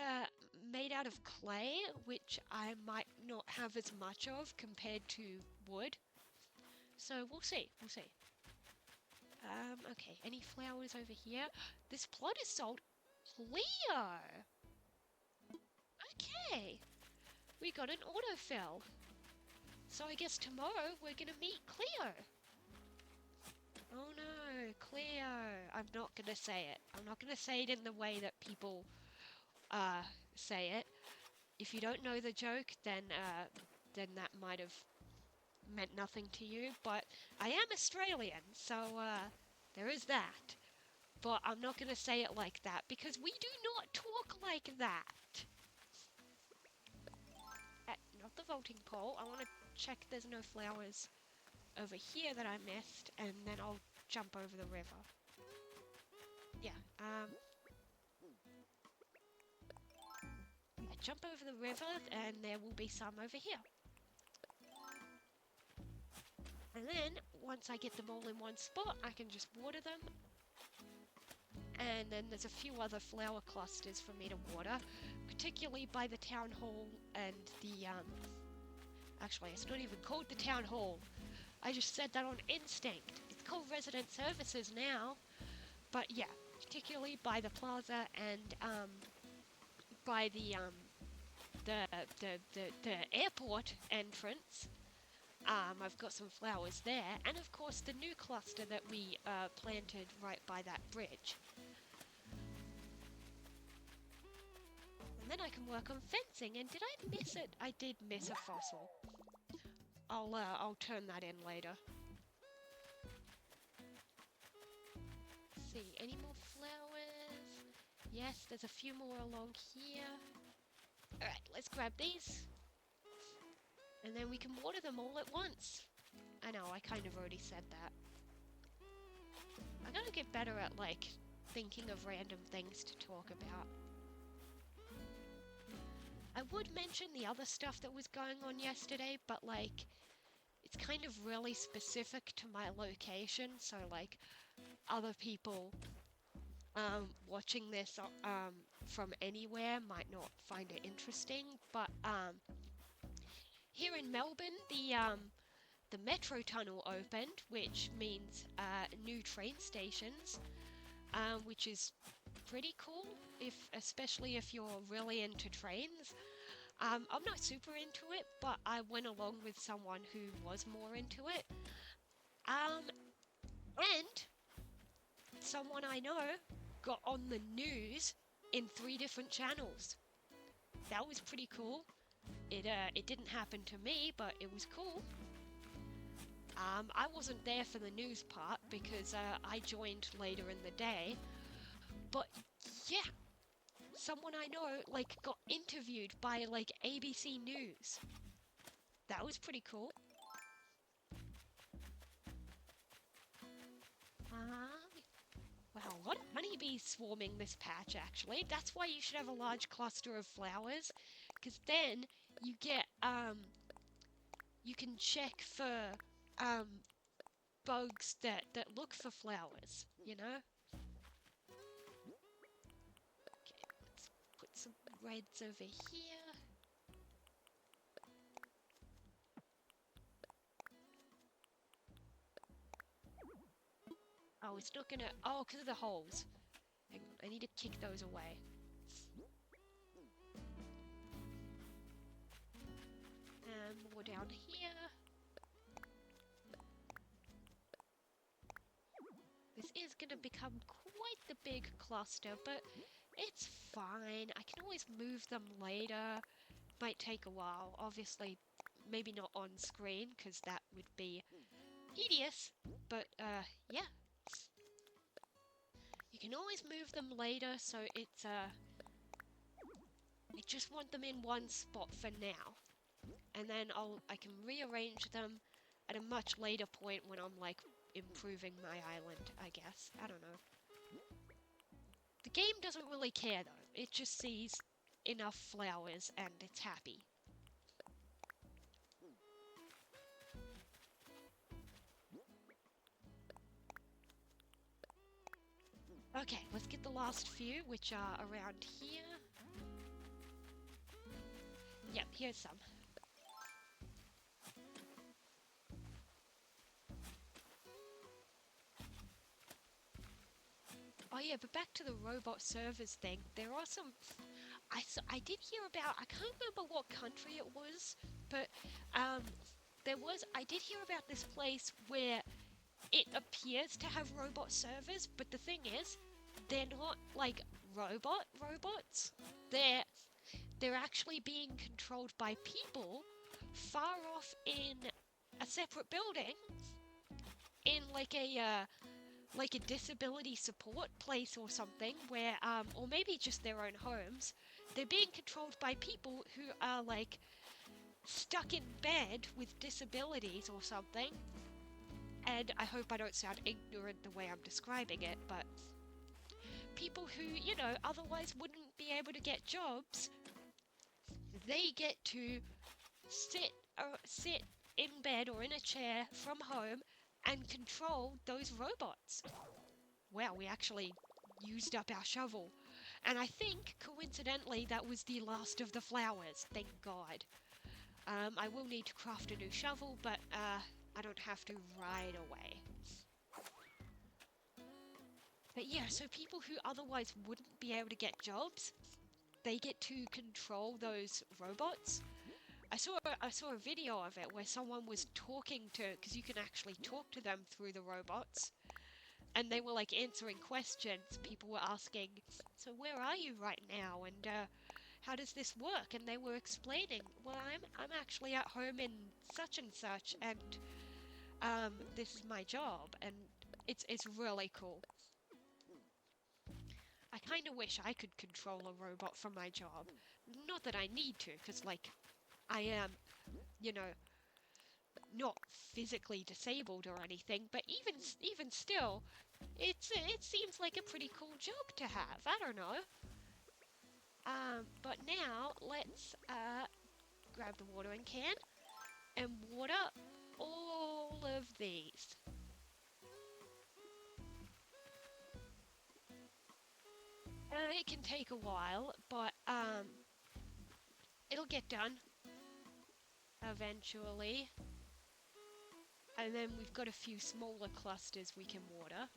made out of clay, which I might not have as much of compared to wood. So we'll see, we'll see. Okay, any flowers over here? This plot is sold Leo! Okay, we got an autofill. So I guess tomorrow we're gonna meet Cleo. Oh no, Cleo. I'm not gonna say it. I'm not gonna say it in the way that people say it. If you don't know the joke, then that might have meant nothing to you. But I am Australian, so there is that. But I'm not gonna say it like that because we do not talk like that. Not the voting poll. I want to check there's no flowers over here that I missed, and then I'll jump over the river. Yeah, jump over the river, and there will be some over here. And then, once I get them all in one spot, I can just water them. And then there's a few other flower clusters for me to water, particularly by the town hall and the, actually, it's not even called the town hall. I just said that on instinct. It's called resident services now. But yeah, particularly by the plaza and, by the airport entrance. I've got some flowers there, and of course the new cluster that we planted right by that bridge. And then I can work on fencing, and did I miss it? I did miss a fossil. I'll turn that in later. Let's see, any more flowers? Yes, there's a few more along here. Alright, let's grab these. And then we can water them all at once. I know, I kind of already said that. I gotta get better at, like, thinking of random things to talk about. I would mention the other stuff that was going on yesterday, but, like, it's kind of really specific to my location, so, like, other people watching this from anywhere might not find it interesting, but here in Melbourne, the metro tunnel opened, which means new train stations, which is pretty cool, especially if you're really into trains. I'm not super into it, but I went along with someone who was more into it. And someone I know got on the news in 3 different channels. That was pretty cool. It didn't happen to me, but it was cool. I wasn't there for the news part because I joined later in the day. But yeah, someone I know, like, got interviewed by, like, ABC News. That was pretty cool. Wow, a lot of honeybees swarming this patch, actually. That's why you should have a large cluster of flowers, because then you get, you can check for, bugs that look for flowers, you know? Okay, let's put some reds over here. wow, it's not gonna... Oh, because of the holes. I need to kick those away. And more down here. This is gonna become quite the big cluster, but it's fine. I can always move them later. Might take a while. Obviously, maybe not on screen, because that would be tedious. But, yeah. You can always move them later, so it's, I just want them in one spot for now. And then I can rearrange them at a much later point when I'm, like, improving my island, I guess. I don't know. The game doesn't really care, though. It just sees enough flowers and it's happy. Okay, let's get the last few, which are around here. Yep, here's some. Oh yeah, but back to the robot servers thing. There are some... I did hear about... I can't remember what country it was, but I did hear about this place where it appears to have robot servers, but the thing is, they're not like robots. They're actually being controlled by people far off in a separate building, in like a disability support place or something, where or maybe just their own homes. They're being controlled by people who are like stuck in bed with disabilities or something. And I hope I don't sound ignorant the way I'm describing it, but people who, you know, otherwise wouldn't be able to get jobs, they get to sit in bed or in a chair from home and control those robots. Wow, we actually used up our shovel. And I think, coincidentally, that was the last of the flowers, thank God. I will need to craft a new shovel, but I don't have to right away. But yeah, so people who otherwise wouldn't be able to get jobs, they get to control those robots. I saw a video of it where someone was talking to, because you can actually talk to them through the robots, and they were like answering questions. People were asking, so where are you right now, and how does this work? And they were explaining, well, I'm actually at home in such and such, and this is my job, and it's really cool. I kind of wish I could control a robot for my job. Not that I need to, because, like, I am, you know, not physically disabled or anything, but even still, it seems like a pretty cool job to have. I don't know. But now, let's, grab the watering can and water all of these. It can take a while, but, it'll get done eventually. And then we've got a few smaller clusters we can water.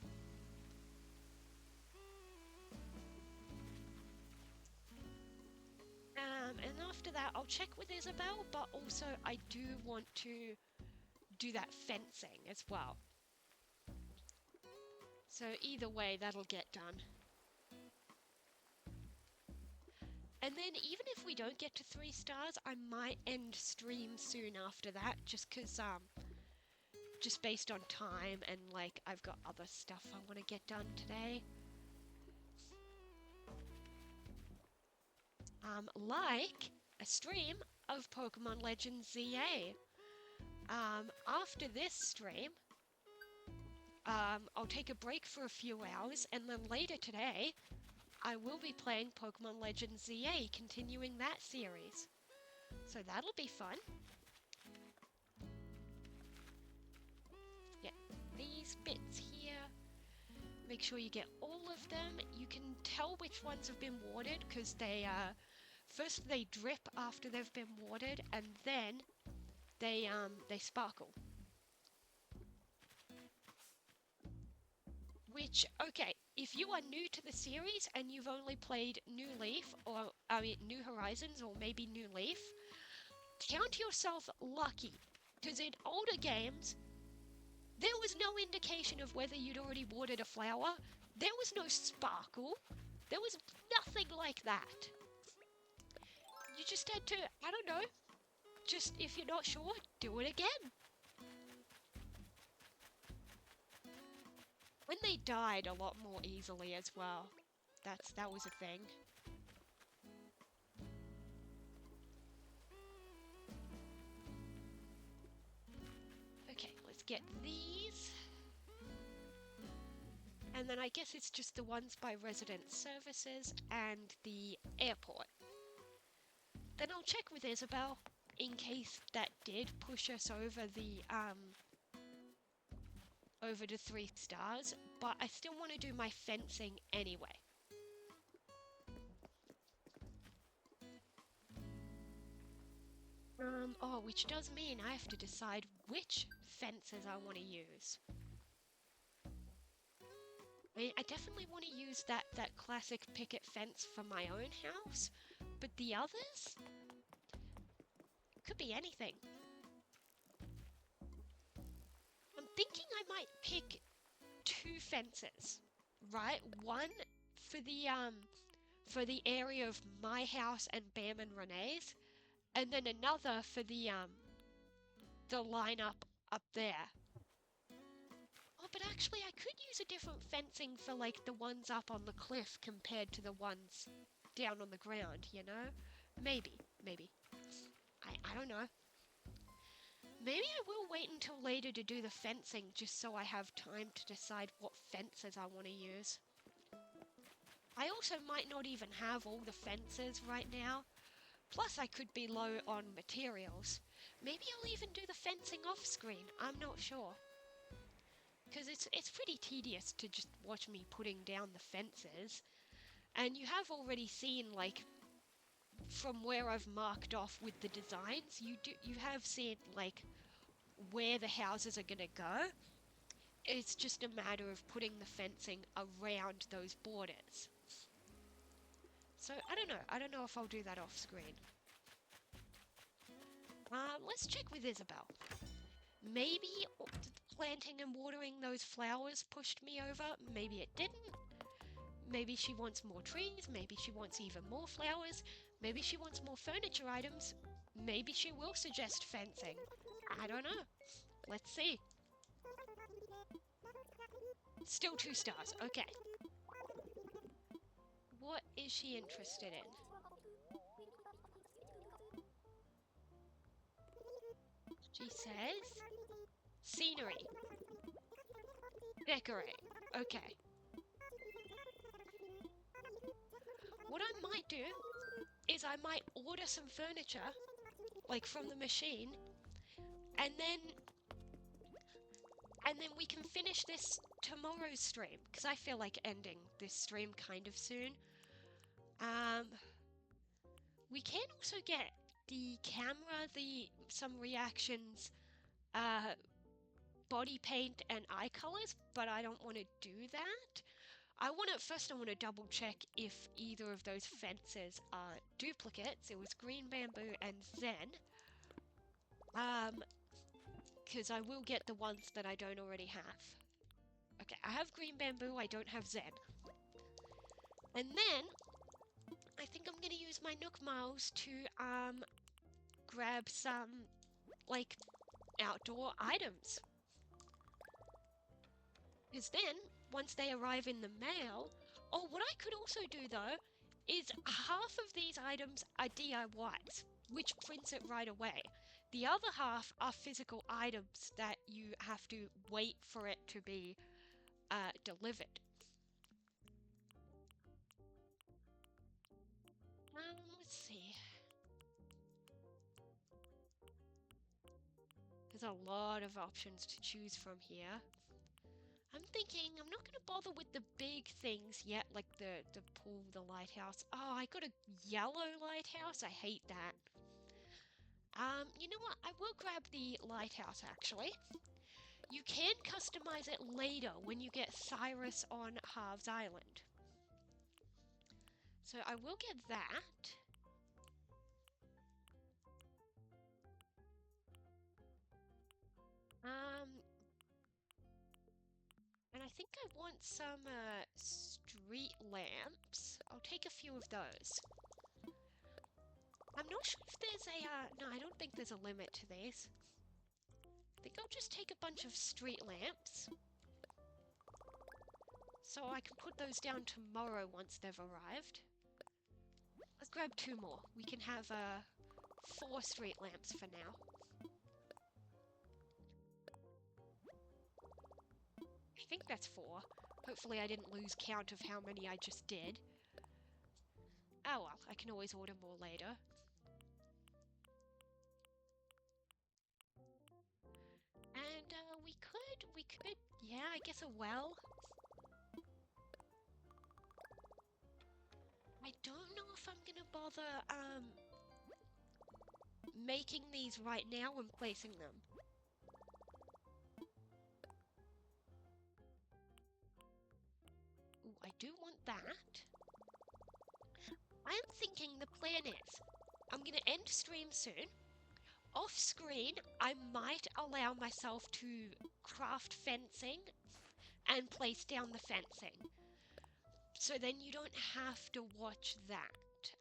And after that, I'll check with Isabel, but also I do want to do that fencing as well. So either way, that'll get done. And then even if we don't get to 3 stars, I might end stream soon after that, just because, just based on time and, like, I've got other stuff I want to get done today. Like a stream of Pokemon Legends ZA. After this stream, I'll take a break for a few hours, and then later today, I will be playing Pokemon Legends ZA, continuing that series. So that'll be fun. Yeah, these bits here. Make sure you get all of them. You can tell which ones have been watered, because they, first they drip after they've been watered, and then they sparkle. Which, okay, if you are new to the series and you've only played New Leaf, or, I mean, New Horizons, or maybe New Leaf, count yourself lucky, because in older games, there was no indication of whether you'd already watered a flower, there was no sparkle, there was nothing like that. You just had to, I don't know, just if you're not sure, do it again. When they died a lot more easily as well. That was a thing. Okay, let's get these. And then I guess it's just the ones by resident services and the airport. Then I'll check with Isabel in case that did push us over the over to 3 stars, but I still want to do my fencing anyway. Oh, which does mean I have to decide which fences I want to use. I mean, I definitely want to use that classic picket fence for my own house, but the others? Could be anything. I'm thinking I might pick 2 fences, right? One for the area of my house and Bam and Renee's, and then another for the lineup up there. Oh, but actually I could use a different fencing for like the ones up on the cliff compared to the ones down on the ground, you know? Maybe. I don't know. Maybe I will wait until later to do the fencing just so I have time to decide what fences I want to use. I also might not even have all the fences right now. Plus I could be low on materials. Maybe I'll even do the fencing off screen, I'm not sure. Because it's pretty tedious to just watch me putting down the fences. And you have already seen, like, from where I've marked off with the designs, you have seen, like, where the houses are gonna go. It's just a matter of putting the fencing around those borders. So, I don't know if I'll do that off screen. Let's check with Isabel. Maybe planting and watering those flowers pushed me over, maybe it didn't. Maybe she wants more trees, maybe she wants even more flowers, maybe she wants more furniture items, maybe she will suggest fencing. I don't know. Let's see. Still 2 stars, okay. What is she interested in? She says scenery. Decorate. Okay. What I might do is I might order some furniture, like from the machine, and then we can finish this tomorrow's stream, because I feel like ending this stream kind of soon. We can also get the camera, some reactions, body paint and eye colors, but I don't want to do that. I want to double check if either of those fences are duplicates. It was green bamboo and Zen. Because I will get the ones that I don't already have. Okay, I have green bamboo, I don't have Zen. And then, I think I'm gonna use my Nook Miles to, grab some, like, outdoor items. Because then, once they arrive in the mail... Oh, what I could also do, though, is half of these items are DIYs, which prints it right away. The other half are physical items that you have to wait for it to be delivered. Let's see. There's a lot of options to choose from here. I'm thinking I'm not going to bother with the big things yet, like the pool, the lighthouse. Oh, I got a yellow lighthouse. I hate that. You know what? I will grab the lighthouse, actually. You can customize it later when you get Cyrus on Halves Island. So I will get that. And I think I want some street lamps. I'll take a few of those. I'm not sure if there's a, no, I don't think there's a limit to these. I think I'll just take a bunch of street lamps. So I can put those down tomorrow once they've arrived. Let's grab 2 more. We can have 4 street lamps for now. I think that's 4. Hopefully I didn't lose count of how many I just did. Oh well, I can always order more later. And we could, yeah, I guess a well. I don't know if I'm gonna bother, making these right now and placing them. Ooh, I do want that. I am thinking the plan is, I'm gonna end stream soon. Off screen, I might allow myself to craft fencing and place down the fencing. So then you don't have to watch that.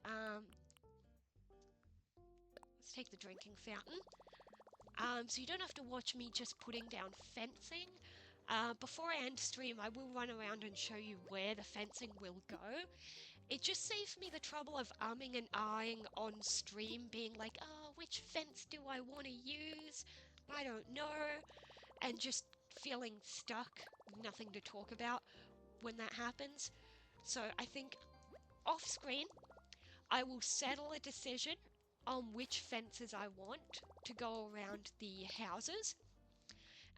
Let's take the drinking fountain. So you don't have to watch me just putting down fencing. Before I end stream, I will run around and show you where the fencing will go. It just saves me the trouble of umming and ahhing on stream, being like, oh, which fence do I want to use? I don't know. And just feeling stuck, nothing to talk about when that happens. So I think off screen, I will settle a decision on which fences I want to go around the houses.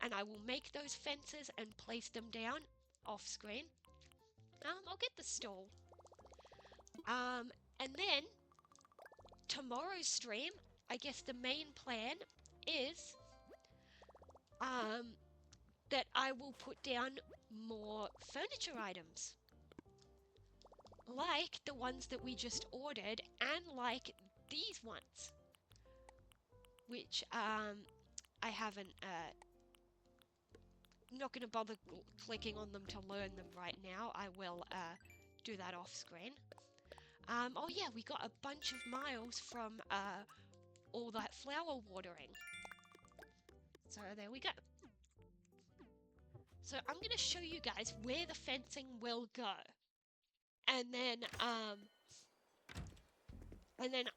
And I will make those fences and place them down off screen. I'll get the stall. And then tomorrow's stream, I guess the main plan is that I will put down more furniture items. Like the ones that we just ordered and like these ones. Which I haven't, not going to bother clicking on them to learn them right now. I will do that off screen. Oh yeah, we got a bunch of miles from all that flower watering. So there we go. So I'm going to show you guys where the fencing will go. And then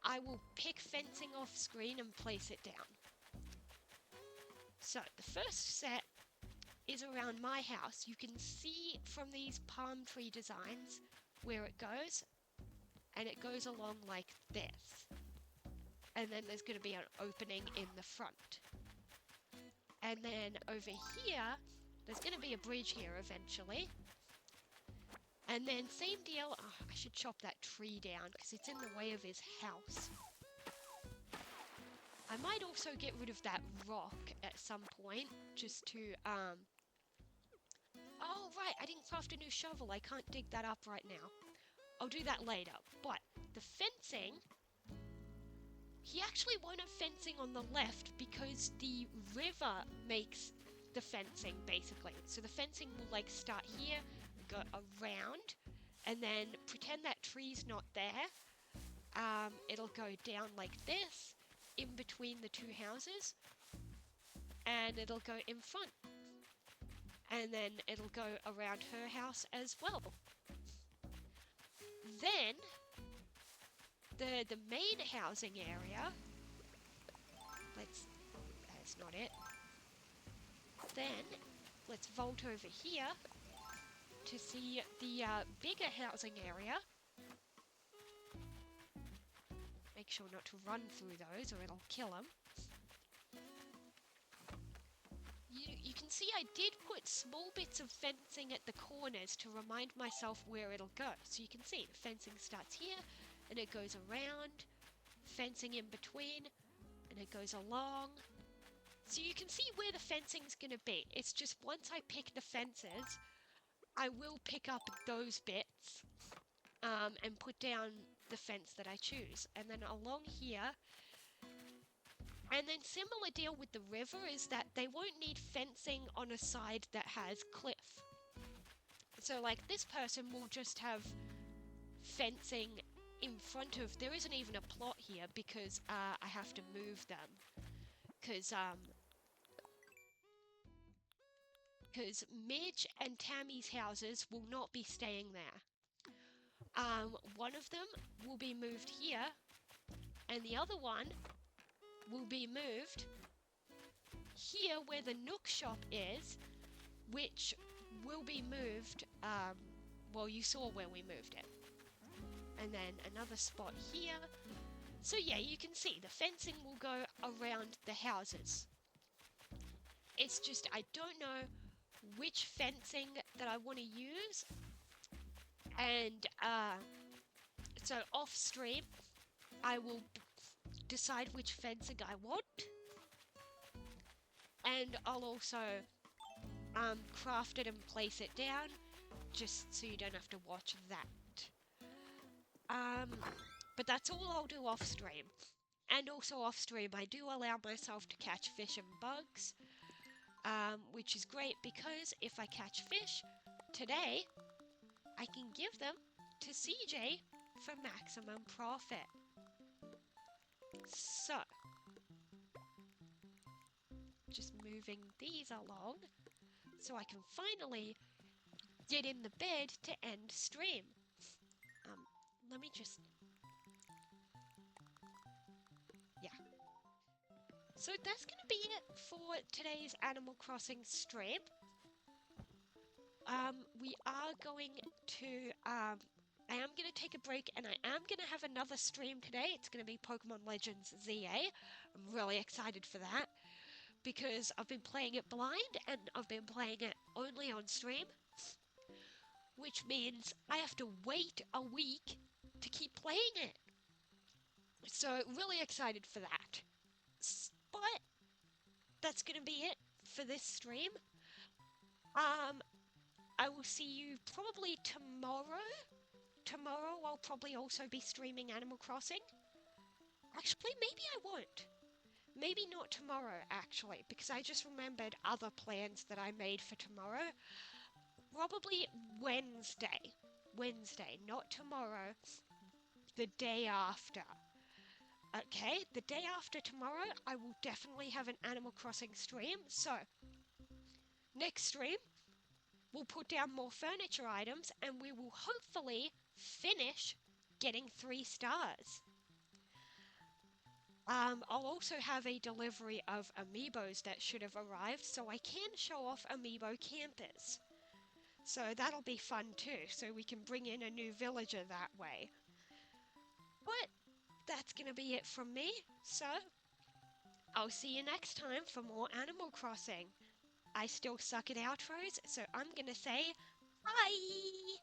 I will pick fencing off screen and place it down. So the first set is around my house. You can see from these palm tree designs where it goes. And it goes along like this. And then there's going to be an opening in the front. And then over here, there's going to be a bridge here eventually. And then same deal. Oh, I should chop that tree down because it's in the way of his house. I might also get rid of that rock at some point just to, oh, right, I didn't craft a new shovel. I can't dig that up right now. I'll do that later, but the fencing, he actually won't have fencing on the left because the river makes the fencing, basically. So the fencing will, like, start here, go around, and then pretend that tree's not there. It'll go down like this, in between the 2 houses, and it'll go in front. And then it'll go around her house as well. Then, the main housing area, that's not it. Then, let's vault over here to see the bigger housing area. Make sure not to run through those or it'll kill them. You can see I did put small bits of fencing at the corners to remind myself where it'll go. So you can see the fencing starts here and it goes around, fencing in between, and it goes along, So you can see where the fencing's gonna be. It's just once I pick the fences, I will pick up those bits and put down the fence that I choose. And then along here, and then similar deal with the river is that they won't need fencing on a side that has cliff. So like this person will just have fencing in front of, there isn't even a plot here because I have to move them. Because Midge and Tammy's houses will not be staying there. One of them will be moved here, and the other one will be moved here where the Nook shop is, which will be moved, well, you saw where we moved it. And then another spot here. So yeah, you can see the fencing will go around the houses. It's just I don't know which fencing that I want to use, and so off stream I will decide which fencing I want, and I'll also craft it and place it down just so you don't have to watch that. But that's all I'll do off stream. And also off stream I do allow myself to catch fish and bugs, which is great because if I catch fish today, I can give them to CJ for maximum profit. So, just moving these along so I can finally get in the bed to end stream. Let me just... Yeah. So that's going to be it for today's Animal Crossing stream. We are going to... I am going to take a break and I am going to have another stream today. It's going to be Pokemon Legends ZA. I'm really excited for that because I've been playing it blind and I've been playing it only on stream, which means I have to wait a week to keep playing it. So really excited for that. But that's going to be it for this stream. I will see you probably tomorrow. Tomorrow I'll probably also be streaming Animal Crossing. Actually, maybe I won't. Maybe not tomorrow, actually, because I just remembered other plans that I made for tomorrow. Probably Wednesday. Wednesday, not tomorrow. The day after. Okay, the day after tomorrow, I will definitely have an Animal Crossing stream. So, next stream, we'll put down more furniture items and we will hopefully finish getting 3 stars. I'll also have a delivery of amiibos that should have arrived so I can show off amiibo campers. So that'll be fun too, so we can bring in a new villager that way. But that's going to be it from me, so I'll see you next time for more Animal Crossing. I still suck at outros, so I'm going to say bye!